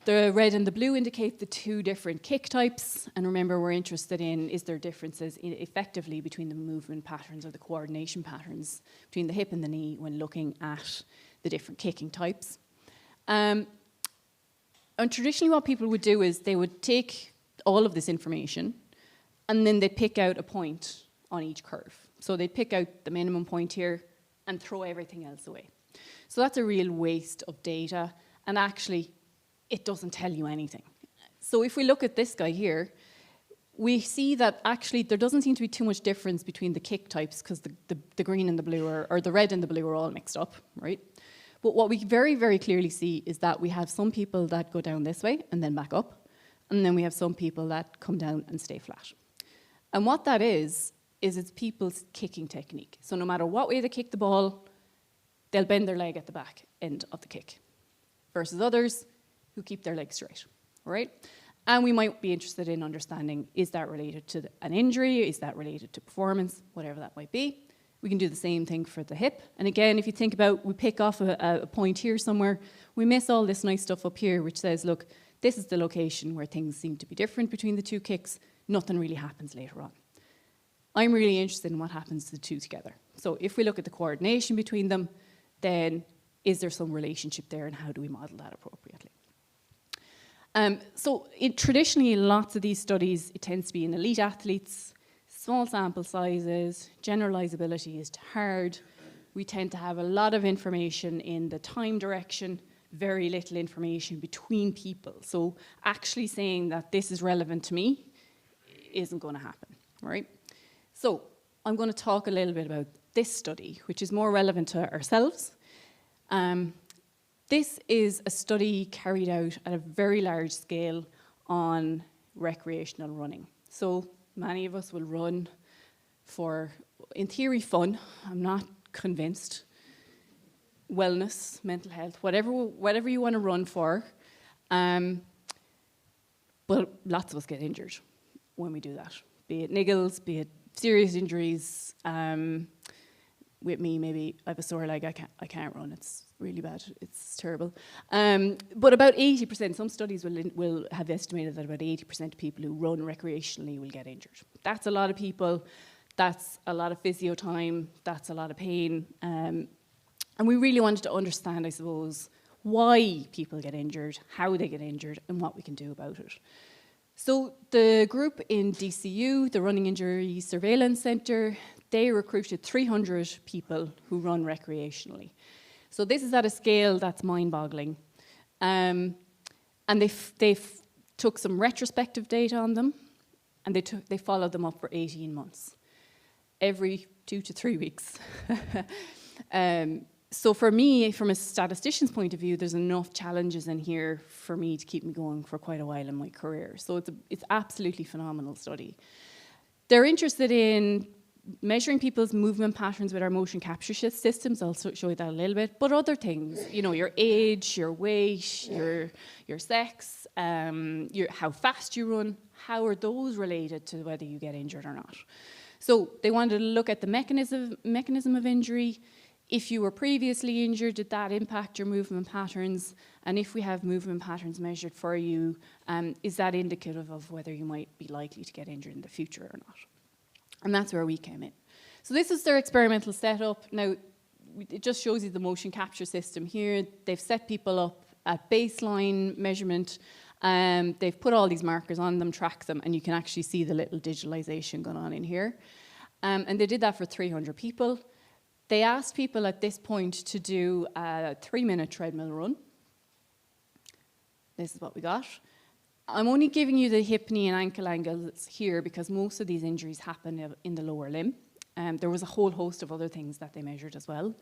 The red and the blue indicate the two different kick types. And remember, we're interested in, is there differences effectively between the movement patterns or the coordination patterns between the hip and the knee when looking at the different kicking types. And traditionally what people would do is they would take all of this information and then they'd pick out a point on each curve. So they'd pick out the minimum point here and throw everything else away. So that's a real waste of data, and actually it doesn't tell you anything. So if we look at this guy here, we see that actually there doesn't seem to be too much difference between the kick types, because the green and the blue or the red and the blue are all mixed up, right? But what we very, very clearly see is that we have some people that go down this way and then back up, and then we have some people that come down and stay flat. And what that is it's people's kicking technique. So no matter what way they kick the ball, they'll bend their leg at the back end of the kick, versus others who keep their legs straight, right? And we might be interested in understanding, is that related to an injury? Is that related to performance? Whatever that might be. We can do the same thing for the hip. And again, if you think about, we pick off a point here somewhere, we miss all this nice stuff up here, which says, look, this is the location where things seem to be different between the two kicks. Nothing really happens later on. I'm really interested in what happens to the two together. So if we look at the coordination between them, then is there some relationship there, and how do we model that appropriately? Traditionally, lots of these studies, it tends to be in elite athletes, small sample sizes, generalizability is hard. We tend to have a lot of information in the time direction, very little information between people. So actually saying that this is relevant to me isn't going to happen, right? So I'm going to talk a little bit about this study, which is more relevant to ourselves. This is a study carried out at a very large scale on recreational running. So many of us will run for, in theory, fun. I'm not convinced. Wellness, mental health, whatever you want to run for. But lots of us get injured when we do that. Be it niggles, be it serious injuries. With me, maybe I have a sore leg, I can't run. It's really bad. It's terrible. But about 80%, some studies will have estimated that about 80% of people who run recreationally will get injured. That's a lot of people. That's a lot of physio time. That's a lot of pain. And we really wanted to understand, I suppose, why people get injured, how they get injured, and what we can do about it. So the group in DCU, the Running Injury Surveillance Centre, they recruited 300 people who run recreationally. So this is at a scale that's mind-boggling. And they took some retrospective data on them, and they followed them up for 18 months, every 2 to 3 weeks. So for me, from a statistician's point of view, there's enough challenges in here for me to keep me going for quite a while in my career. So it's absolutely phenomenal study. They're interested in measuring people's movement patterns with our motion capture systems. I'll show you that a little bit. But other things, you know, your age, your weight, your sex, how fast you run, how are those related to whether you get injured or not? So they wanted to look at the mechanism of injury. If you were previously injured, did that impact your movement patterns? And if we have movement patterns measured for you, is that indicative of whether you might be likely to get injured in the future or not? And that's where we came in. So this is their experimental setup. Now, it just shows you the motion capture system here. They've set people up at baseline measurement. They've put all these markers on them, tracked them, and you can actually see the little digitalization going on in here. And they did that for 300 people. They asked people at this point to do a 3-minute treadmill run. This is what we got. I'm only giving you the hip, knee, and ankle angles here because most of these injuries happen in the lower limb. There was a whole host of other things that they measured as well.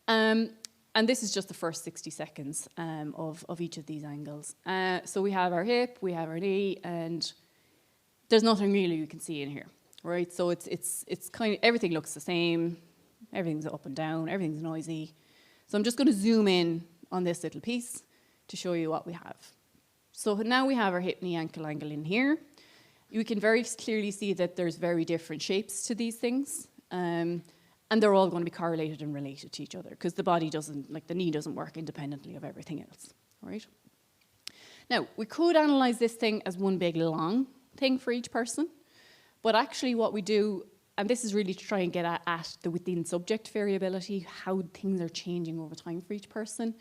And this is just the first 60 seconds of each of these angles. So we have our hip, we have our knee, and there's nothing really you can see in here, right? So it's kind of, everything looks the same. Everything's up and down, everything's noisy. So I'm just going to zoom in on this little piece to show you what we have. So now we have our hip, knee, ankle angle in here. you can very clearly see that there's very different shapes to these things. And they're all going to be correlated and related to each other because the body doesn't, like the knee doesn't work independently of everything else, right? Now, we could analyze this thing as one big long thing for each person, but actually what we do, and this is really to try and get at the within subject variability, how things are changing over time for each person.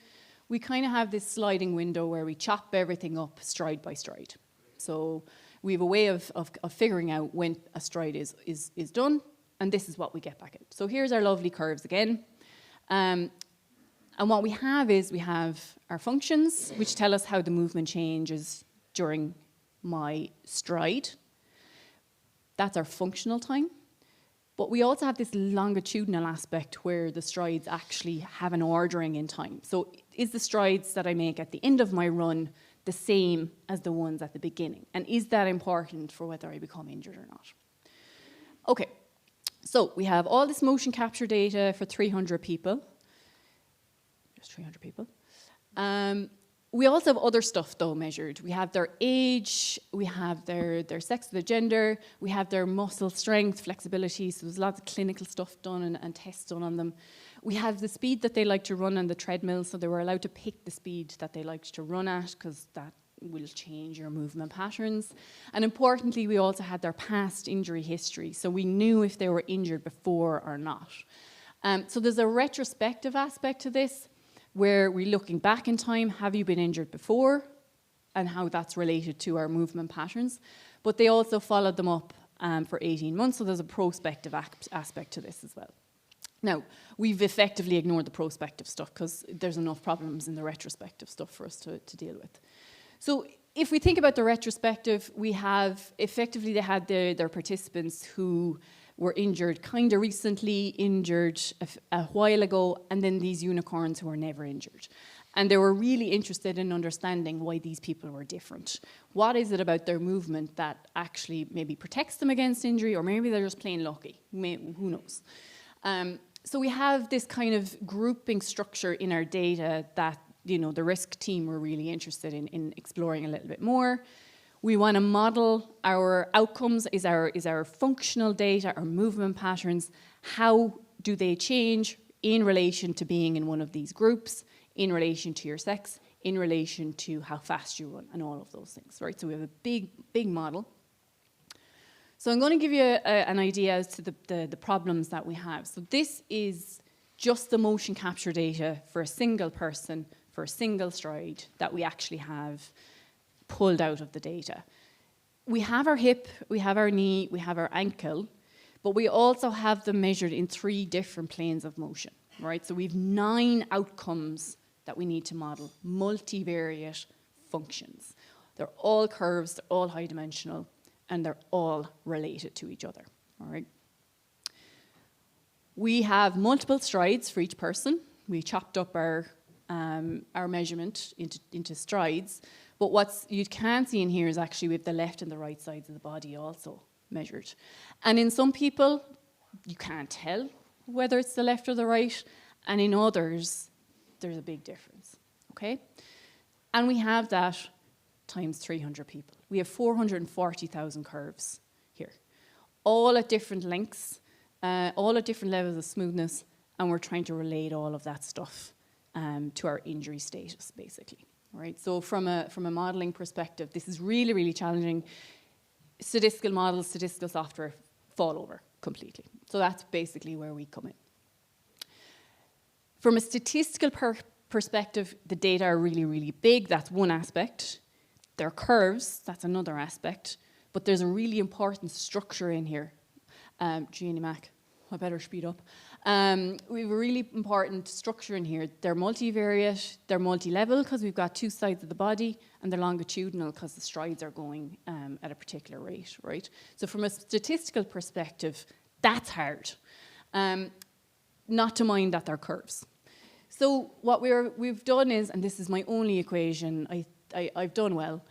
We kind of have this sliding window where we chop everything up stride by stride. So we have a way of figuring out when a stride is done, and this is what we get back out. So here's our lovely curves again. And what we have is we have our functions, which tell us how the movement changes during my stride. That's our functional time. But we also have this longitudinal aspect where the strides actually have an ordering in time. So is the strides that I make at the end of my run the same as the ones at the beginning? And is that important for whether I become injured or not? Okay, so we have all this motion capture data for 300 people. Just 300 people. We also have other stuff, though, measured. We have their age, we have their sex, their gender, we have their muscle strength, flexibility, so there's lots of clinical stuff done and tests done on them. We have the speed that they like to run on the treadmill, so they were allowed to pick the speed that they liked to run at, because that will change your movement patterns. And importantly, we also had their past injury history, so we knew if they were injured before or not. So there's a retrospective aspect to this, where we're looking back in time, have you been injured before, and how that's related to our movement patterns. But they also followed them up for 18 months, so there's a prospective aspect to this as well. Now, we've effectively ignored the prospective stuff because there's enough problems in the retrospective stuff for us to deal with. So if we think about the retrospective, we have, effectively they had their participants who were injured kind of recently, injured a while ago, and then these unicorns who were never injured. And they were really interested in understanding why these people were different. What is it about their movement that actually maybe protects them against injury, or maybe they're just plain lucky, who knows? So we have this kind of grouping structure in our data that, you know, the risk team were really interested in exploring a little bit more. We want to model our outcomes, is our functional data, our movement patterns, how do they change in relation to being in one of these groups, in relation to your sex, in relation to how fast you run, and all of those things, right? So we have a big model. So I'm going to give you an idea as to the problems that we have. So this is just the motion capture data for a single person, for a single stride that we actually have pulled out of the data. We have our hip, we have our knee, we have our ankle, but we also have them measured in 3 different planes of motion, right? So we have 9 outcomes that we need to model, multivariate functions. They're all curves, they're all high dimensional, and they're all related to each other, all right? We have multiple strides for each person. We chopped up our measurement into strides. But what you can't see in here is actually we have the left and the right sides of the body also measured. And in some people, you can't tell whether it's the left or the right. And in others, there's a big difference, okay? And we have that times 300 people. We have 440,000 curves here, all at different lengths, all at different levels of smoothness, and we're trying to relate all of that stuff to our injury status, basically. Right, so from a modeling perspective, this is really, really challenging. Statistical models, statistical software fall over completely. So that's basically where we come in. From a statistical perspective, the data are really, really big. That's one aspect. There are curves, that's another aspect. But there's a really important structure in here. Jeannie Mac, I better speed up. We have a really important structure in here. They're multivariate, they're multi-level because we've got 2 sides of the body, and they're longitudinal because the strides are going at a particular rate, right? So from a statistical perspective, that's hard. Not to mind that they're curves. So what we've done is, and this is my only equation, I've done well,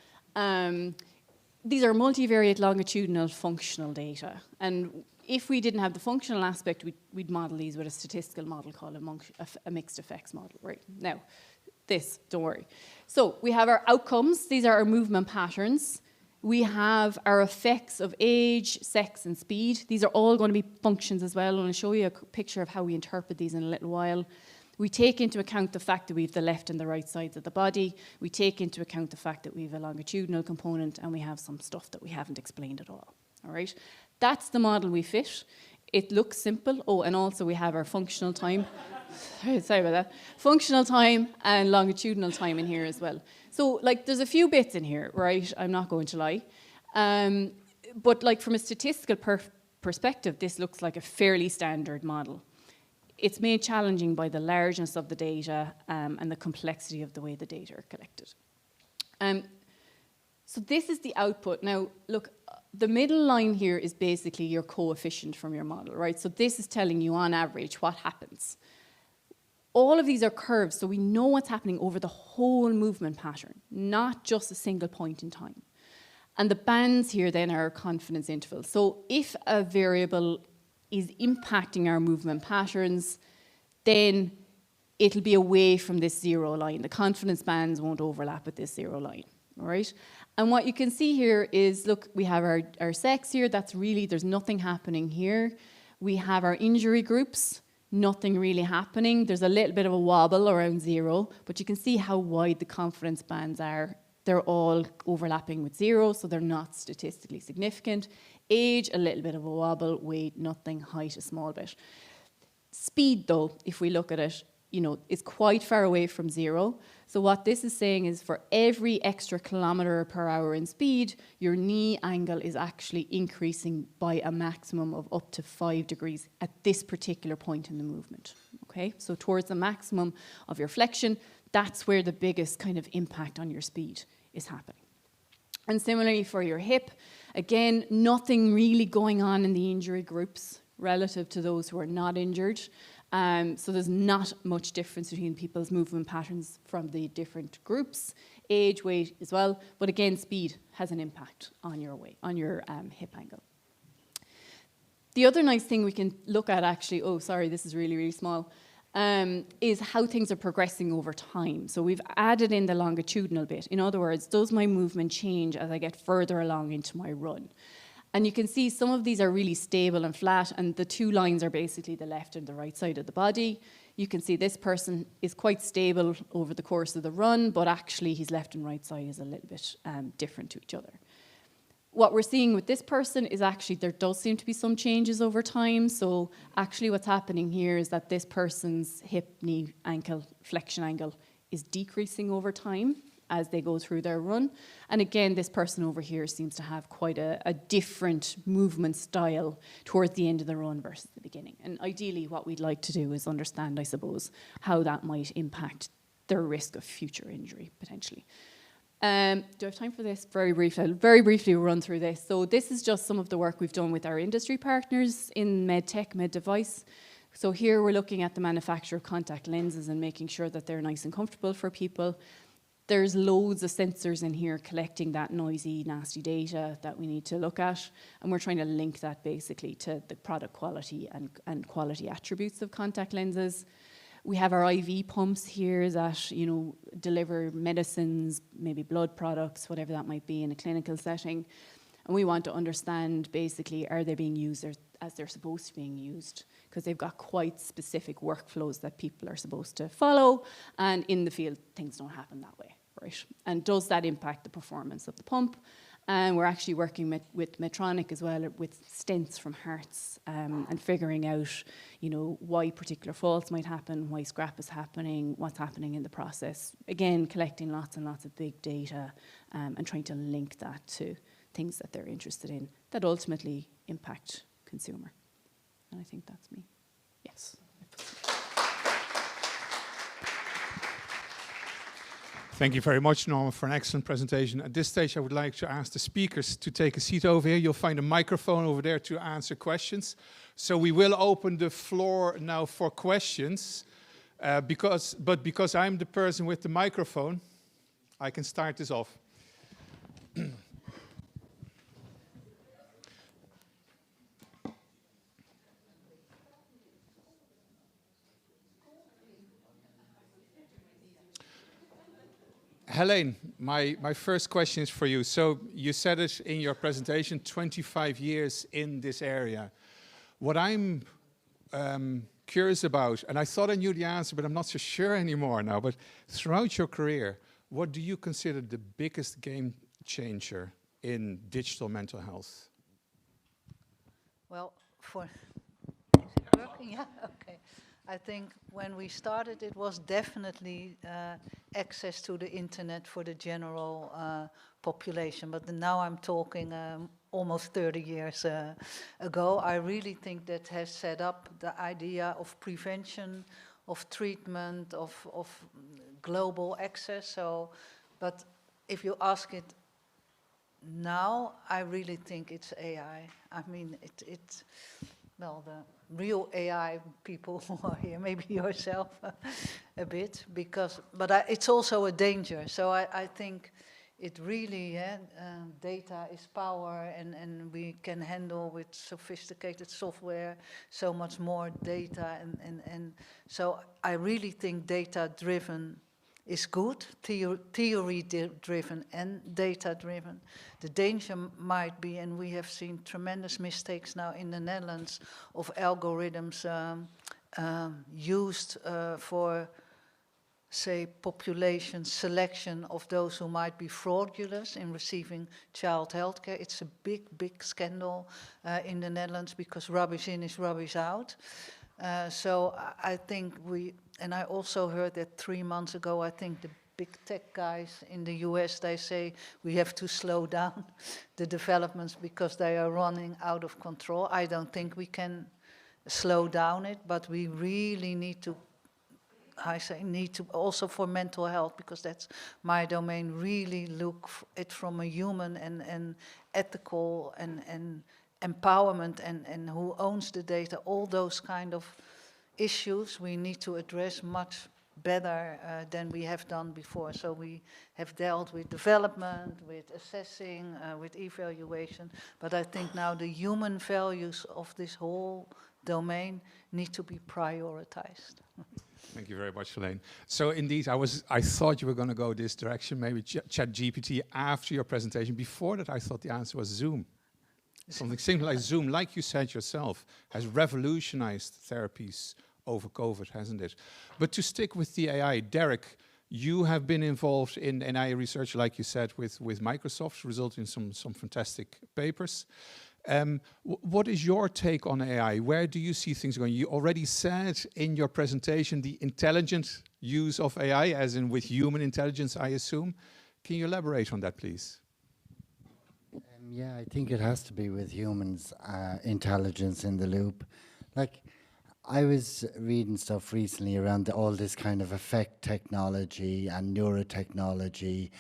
these are multivariate longitudinal functional data. And if we didn't have the functional aspect, we'd model these with a statistical model called a mixed effects model. Right, now, don't worry. So we have our outcomes. These are our movement patterns. We have our effects of age, sex, and speed. These are all going to be functions as well. I'm going to show you a picture of how we interpret these in a little while. We take into account the fact that we have the left and the right sides of the body. We take into account the fact that we have a longitudinal component, and we have some stuff that we haven't explained at all. All right? That's the model we fit. It looks simple. Oh, and also we have our functional time. Sorry about that. Functional time and longitudinal time in here as well. So, like, there's a few bits in here, right? I'm not going to lie. But, like, from a statistical perspective, this looks like a fairly standard model. It's made challenging by the largeness of the data and the complexity of the way the data are collected. So this is the output. Now, look, the middle line here is basically your coefficient from your model, right? So this is telling you on average what happens. All of these are curves, so we know what's happening over the whole movement pattern, not just a single point in time. And the bands here then are confidence intervals. So if a variable is impacting our movement patterns, then it'll be away from this zero line. The confidence bands won't overlap with this zero line, all right? And what you can see here is, look, we have our sex here. That's really, there's nothing happening here. We have our injury groups, nothing really happening. There's a little bit of a wobble around zero, but you can see how wide the confidence bands are. They're all overlapping with zero, so they're not statistically significant. Age, a little bit of a wobble. Weight, nothing. Height, a small bit. Speed, though, if we look at it, you know, is quite far away from zero. So what this is saying is for every extra kilometre per hour in speed, your knee angle is actually increasing by a maximum of up to 5 degrees at this particular point in the movement. Okay, so towards the maximum of your flexion, that's where the biggest kind of impact on your speed is happening. And similarly for your hip, again, nothing really going on in the injury groups relative to those who are not injured. So there's not much difference between people's movement patterns from the different groups, age, weight as well. But again, speed has an impact on your weight, on your hip angle. The other nice thing we can look at actually, oh, sorry, this is really, really small, is how things are progressing over time. So we've added in the longitudinal bit. In other words, does my movement change as I get further along into my run? And you can see some of these are really stable and flat, and the two lines are basically the left and the right side of the body. You can see this person is quite stable over the course of the run, but actually his left and right side is a little bit different to each other. What we're seeing with this person is actually there does seem to be some changes over time. So actually what's happening here is that this person's hip, knee, ankle, flexion angle is decreasing over time as they go through their run. And again, this person over here seems to have quite a different movement style towards the end of the run versus the beginning. And ideally what we'd like to do is understand, I suppose, how that might impact their risk of future injury, potentially. Do I have time for this? Very briefly. I'll very briefly run through this. So this is just some of the work we've done with our industry partners in med tech, med device. So here we're looking at the manufacture of contact lenses and making sure that they're nice and comfortable for people. There's loads of sensors in here collecting that noisy, nasty data that we need to look at. And we're trying to link that basically to the product quality and quality attributes of contact lenses. We have our IV pumps here that, you know, deliver medicines, maybe blood products, whatever that might be in a clinical setting. And we want to understand basically, are they being used as they're supposed to be being used? Because they've got quite specific workflows that people are supposed to follow. And in the field, things don't happen that way, right? And does that impact the performance of the pump? And we're actually working with Medtronic as well, with stents from hearts, and figuring out, you know, why particular faults might happen, why scrap is happening, what's happening in the process. Again, collecting lots and lots of big data and trying to link that to things that they're interested in that ultimately impact consumer. And I think that's me. Yes. Thank you very much, Norma, for an excellent presentation. At this stage, I would like to ask the speakers to take a seat over here. You'll find a microphone over there to answer questions. So we will open the floor now for questions. Because I'm the person with the microphone, I can start this off. Helene, my first question is for you. So you said it in your presentation, 25 years in this area. What I'm curious about, and I thought I knew the answer, but I'm not so sure anymore now, but throughout your career, what do you consider the biggest game changer in digital mental health? Well, is it working? Yeah, okay. I think when we started, it was definitely access to the internet for the general population. But now I'm talking almost 30 years ago. I really think that has set up the idea of prevention, of treatment, of global access. So, but if you ask it now, I really think it's AI. I mean, well, the real AI people who are here, maybe yourself a bit, but it's also a danger. So I think it really, data is power, and we can handle with sophisticated software so much more data, and so I really think data-driven is good, theory-driven and data-driven. The danger might be, and we have seen tremendous mistakes now in the Netherlands of algorithms used for, say, population selection of those who might be fraudulent in receiving child health care. It's a big scandal in the Netherlands because rubbish in is rubbish out. So I think and I also heard that 3 months ago, I think the big tech guys in the US, they say we have to slow down the developments because they are running out of control. I don't think we can slow down it, but we really need to, also for mental health, because that's my domain, really look it from a human and ethical and empowerment and who owns the data, all those kind of issues we need to address much better than we have done before. So we have dealt with development, with assessing, with evaluation, but I think now the human values of this whole domain need to be prioritized. Thank you very much, Helene. So indeed, I thought you were going to go this direction, maybe ChatGPT after your presentation. Before that, I thought the answer was Zoom. Something similar like Zoom, like you said yourself, has revolutionized therapies over COVID, hasn't it? But to stick with the AI, Derek, you have been involved in AI research, like you said, with Microsoft, resulting in some fantastic papers. What is your take on AI? Where do you see things going? You already said in your presentation the intelligent use of AI, as in with human intelligence, I assume. Can you elaborate on that, please? Yeah, I think it has to be with humans' intelligence in the loop. Like, I was reading stuff recently around all this kind of effect technology and neurotechnology,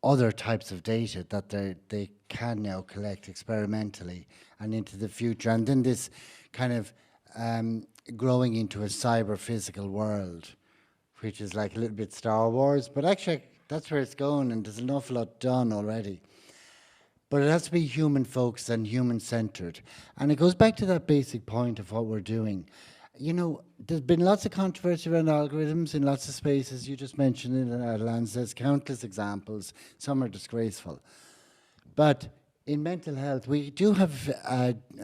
other types of data that they can now collect experimentally and into the future. And then this kind of growing into a cyber-physical world, which is like a little bit Star Wars, but actually that's where it's going, and there's an awful lot done already. But it has to be human-focused and human-centered. And it goes back to that basic point of what we're doing. You know, there's been lots of controversy around algorithms in lots of spaces. You just mentioned it in the Netherlands. There's countless examples. Some are disgraceful. But in mental health, we do have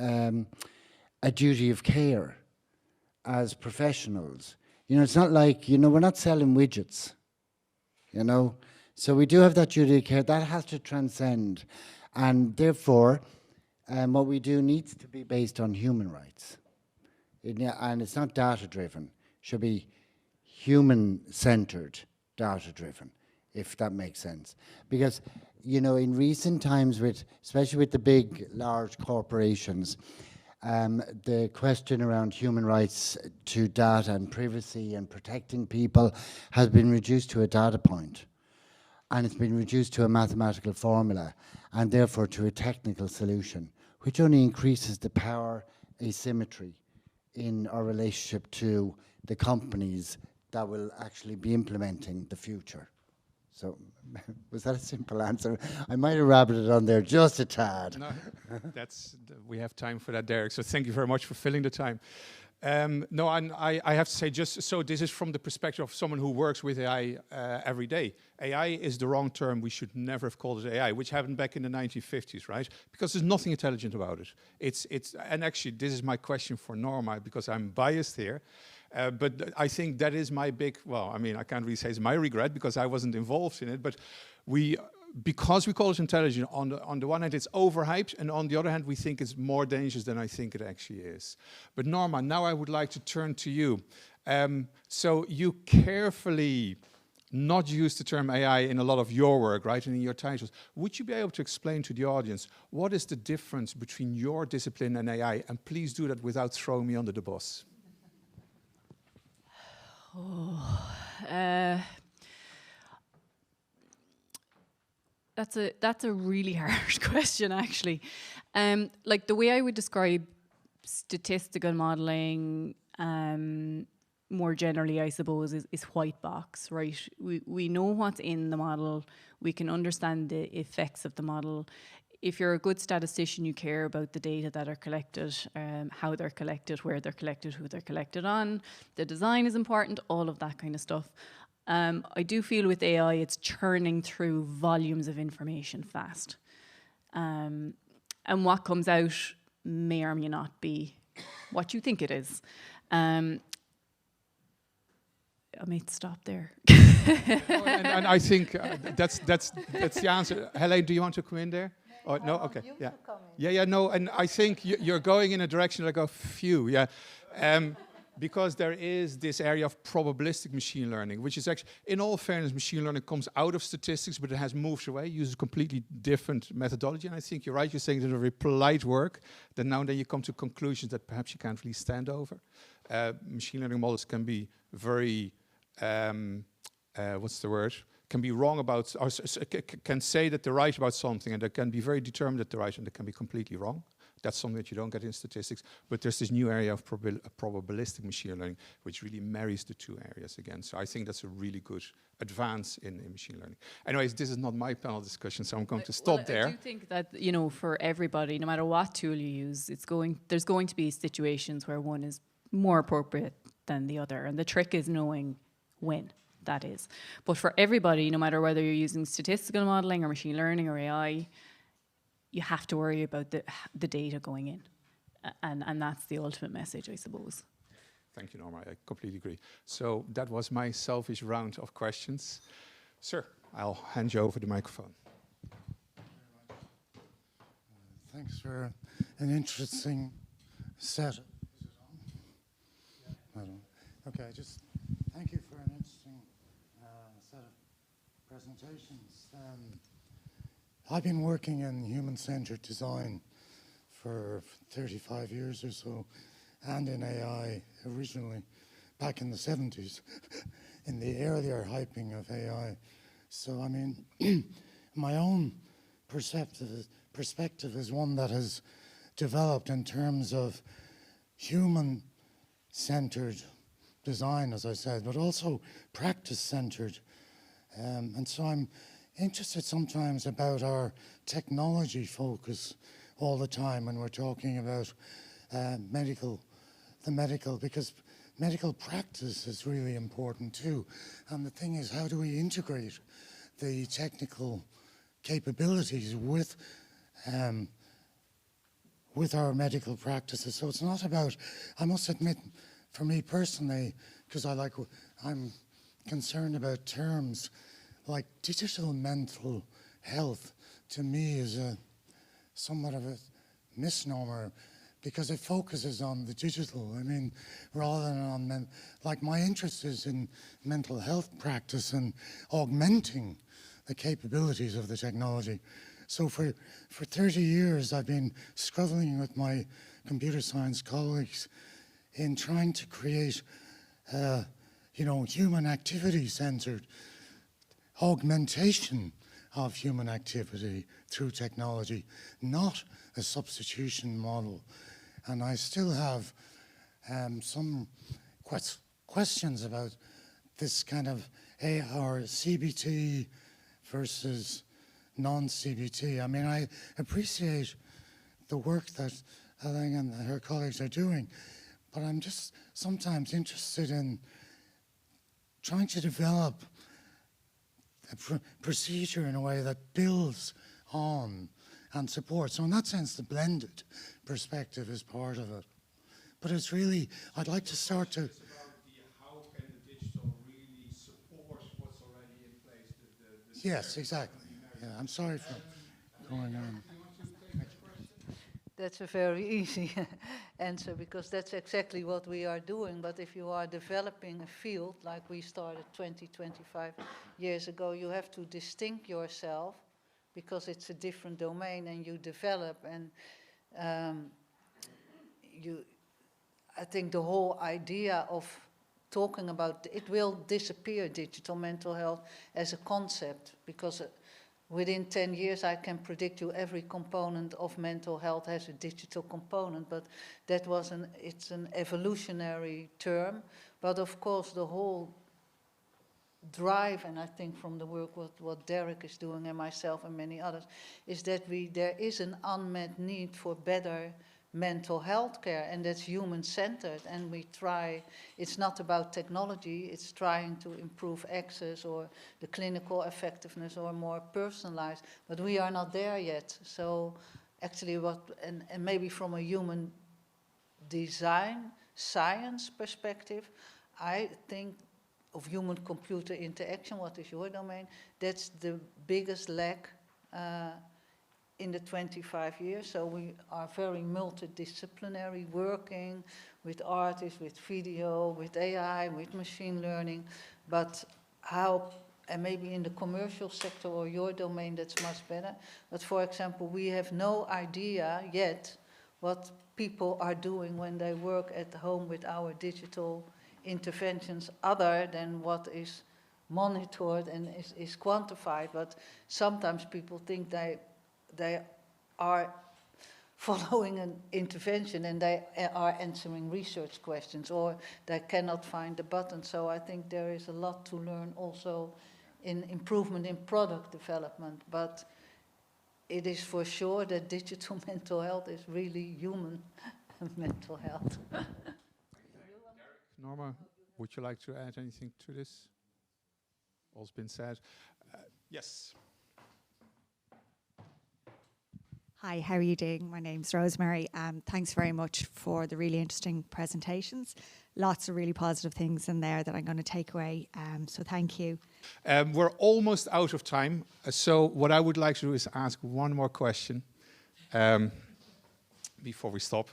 a duty of care as professionals. You know, it's not like, you know, we're not selling widgets, you know. So we do have that duty of care. That has to transcend. And therefore, what we do needs to be based on human rights. And it's not data-driven. It should be human-centered, data-driven, if that makes sense. Because, you know, in recent times, especially with the big, large corporations, the question around human rights to data and privacy and protecting people has been reduced to a data point. And it's been reduced to a mathematical formula, and therefore to a technical solution, which only increases the power asymmetry in our relationship to the companies that will actually be implementing the future. So, was that a simple answer? I might have rabbited on there just a tad. No, we have time for that, Derek, so thank you very much for filling the time. No, and I have to say, just so this is from the perspective of someone who works with AI every day. AI is the wrong term. We should never have called it AI, which happened back in the 1950s, right? Because there's nothing intelligent about it. And actually, this is my question for Norma, because I'm biased here. But I think that is my big, well, I mean, I can't really say it's my regret because I wasn't involved in it, but because we call it intelligent, on the one hand it's overhyped, and on the other hand we think it's more dangerous than I think it actually is. But Norma, now I would like to turn to you. So you carefully not use the term AI in a lot of your work, right, and in your titles. Would you be able to explain to the audience what is the difference between your discipline and AI? And please do that without throwing me under the bus. That's a really hard question, actually. Like the way I would describe statistical modeling, more generally, I suppose, is white box, right? We know what's in the model. We can understand the effects of the model. If you're a good statistician, you care about the data that are collected, how they're collected, where they're collected, who they're collected on. The design is important, all of that kind of stuff. I do feel with AI, it's churning through volumes of information fast. And what comes out may or may not be what you think it is. I may stop there. and I think that's the answer. Helene, do you want to come in there? Oh, no? Okay. Yeah, no, and I think you're going in a direction that I go, phew, yeah. Because there is this area of probabilistic machine learning, which is actually, in all fairness, machine learning comes out of statistics, but it has moved away, uses completely different methodology. And I think you're right, you're saying it's a very polite work, that now and then you come to conclusions that perhaps you can't really stand over. Machine learning models can be very, what's the word? Can be wrong about, or can say that they're right about something, and they can be very determined that they're right, and they can be completely wrong. That's something that you don't get in statistics. But there's this new area of probabilistic machine learning, which really marries the two areas again. So I think that's a really good advance in machine learning. Anyways, this is not my panel discussion, so I'm going to stop there. I do think that, you know, for everybody, no matter what tool you use, there's going to be situations where one is more appropriate than the other. And the trick is knowing when that is. But for everybody, no matter whether you're using statistical modeling or machine learning or AI, you have to worry about the data going in. And that's the ultimate message, I suppose. Thank you, Norma. I completely agree. So that was my selfish round of questions. Sir, I'll hand you over the microphone. Thanks for an interesting set. Is it on? I don't. Okay, just thank you for an interesting set of presentations. I've been working in human-centered design for 35 years or so, and in AI originally back in the 70s, in the earlier hyping of AI. So, I mean, my own perspective is one that has developed in terms of human-centered design, as I said, but also practice-centered. And so I'm interested sometimes about our technology focus all the time when we're talking about the medical, because medical practice is really important too. And the thing is, how do we integrate the technical capabilities with our medical practices? So it's not about, I must admit, for me personally, because I'm concerned about terms like digital mental health. To me is somewhat of a misnomer, because it focuses on the digital. I mean, rather than on, like my interest is in mental health practice and augmenting the capabilities of the technology. So for 30 years, I've been struggling with my computer science colleagues in trying to create, human activity-centered augmentation of human activity through technology, not a substitution model. And I still have some questions about this kind of AR CBT versus non-CBT. I mean, I appreciate the work that Helene and her colleagues are doing, but I'm just sometimes interested in trying to develop a procedure in a way that builds on and supports. So in that sense, the blended perspective is part of it. But it's really, I'd like to start to... It's about how can the digital really support what's already in place. Yes, exactly. Yeah, I'm sorry for going on. That's a very easy answer, because that's exactly what we are doing. But if you are developing a field like we started 20, 25 years ago, you have to distinct yourself because it's a different domain, and you develop, and I think the whole idea of talking about it will disappear, digital mental health as a concept, because within 10 years, I can predict you every component of mental health has a digital component, but that was it's an evolutionary term. But of course, the whole drive, and I think from the work what Derek is doing and myself and many others, is that there is an unmet need for better mental health care, and that's human-centered, and we try, it's not about technology, it's trying to improve access or the clinical effectiveness or more personalized, but we are not there yet. So actually and maybe from a human design science perspective, I think of human-computer interaction, what is your domain, that's the biggest lack in the 25 years. So we are very multidisciplinary, working with artists, with video, with AI, with machine learning, but how, and maybe in the commercial sector or your domain that's much better, but for example, we have no idea yet what people are doing when they work at home with our digital interventions, other than what is monitored and is quantified. But sometimes people think they are following an intervention and they are answering research questions, or they cannot find the button. So I think there is a lot to learn also in improvement in product development. But it is for sure that digital mental health is really human mental health. Norma, would you like to add anything to this? All's been said. Yes. Hi, how are you doing? My name's Rosemary. Thanks very much for the really interesting presentations. Lots of really positive things in there that I'm going to take away, so thank you. We're almost out of time, so what I would like to do is ask one more question before we stop.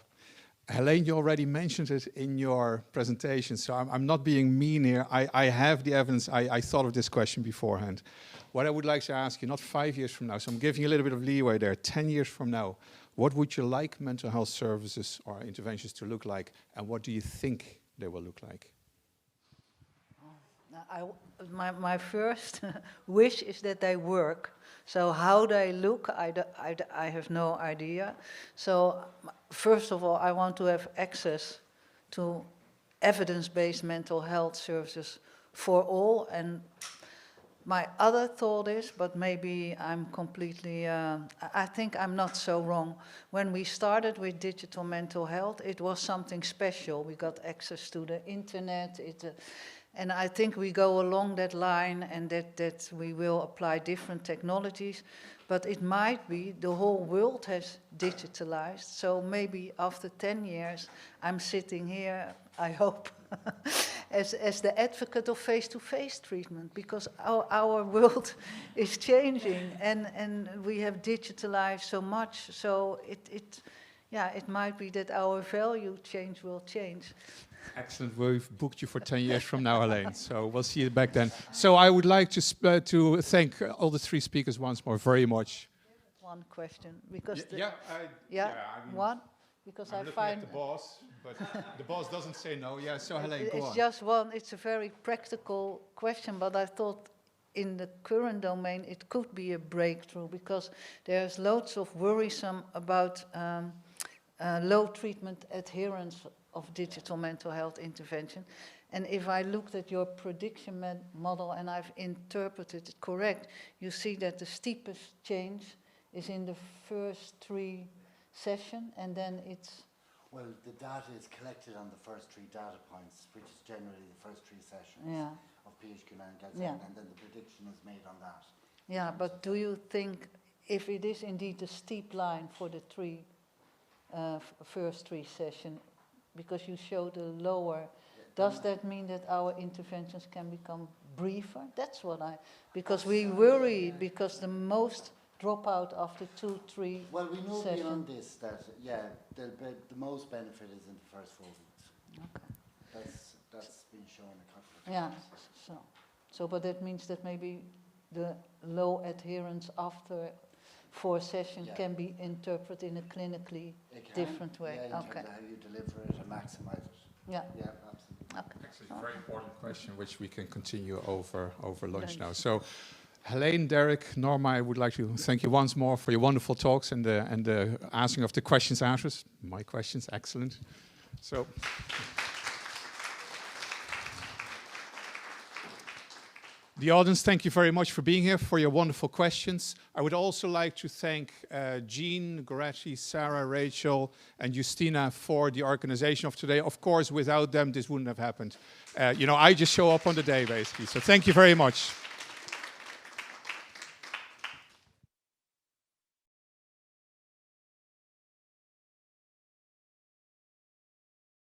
Helene, you already mentioned it in your presentation, so I'm not being mean here. I have the evidence. I thought of this question beforehand. What I would like to ask you, not 5 years from now, so I'm giving you a little bit of leeway there, 10 years from now, what would you like mental health services or interventions to look like, and what do you think they will look like? My first wish is that they work. So how they look, I have no idea. So first of all, I want to have access to evidence-based mental health services for all. And my other thought is, but maybe I'm completely, I think I'm not so wrong. When we started with digital mental health, it was something special. We got access to the internet. And I think we go along that line, and that we will apply different technologies. But it might be the whole world has digitalized. So maybe after 10 years, I'm sitting here, I hope, as the advocate of face-to-face treatment, because our world is changing, and we have digitalized so much. So it might be that our value will change. Excellent. We've booked you for 10 years from now, Helene, so we'll see you back then. So I would like to thank all the three speakers once more very much. One question, because one? Because I'm looking at the boss, but the boss doesn't say no. Yeah, so Helene, go on. It's just one, it's a very practical question, but I thought in the current domain it could be a breakthrough, because there's loads of worrisome about low treatment adherence of digital mental health intervention. And if I looked at your prediction model and I've interpreted it correct, you see that the steepest change is in the first 3 sessions, and then it's Well, the data is collected on the first 3 data points, which is generally the first 3 sessions Yeah. of PHQ9 gets Yeah. and then the prediction is made on that. Yeah, but do you think if it is indeed a steep line for the first 3 sessions, because you showed a lower, does that mean that our interventions can become briefer? That's what because we worry, because the most drop out after 2, 3 Well, we know sessions. beyond this that, the most benefit is in the first 4 weeks. Okay. That's been shown a couple of Yeah, times. so but that means that maybe the low adherence after 4 sessions Yeah. can be interpreted in a clinically It can, different way. in Okay. terms of how you deliver it and maximize it. Yeah. Yeah, absolutely. Okay. Actually, a very important question, which we can continue over lunch now. Lunch. So, Helene, Derek, Norma, I would like to thank you once more for your wonderful talks and the answering of the questions answers. My questions, excellent. So. The audience, thank you very much for being here, for your wonderful questions. I would also like to thank Jean, Goretti, Sarah, Rachel, and Justina for the organization of today. Of course, without them, this wouldn't have happened. I just show up on the day, basically. So thank you very much.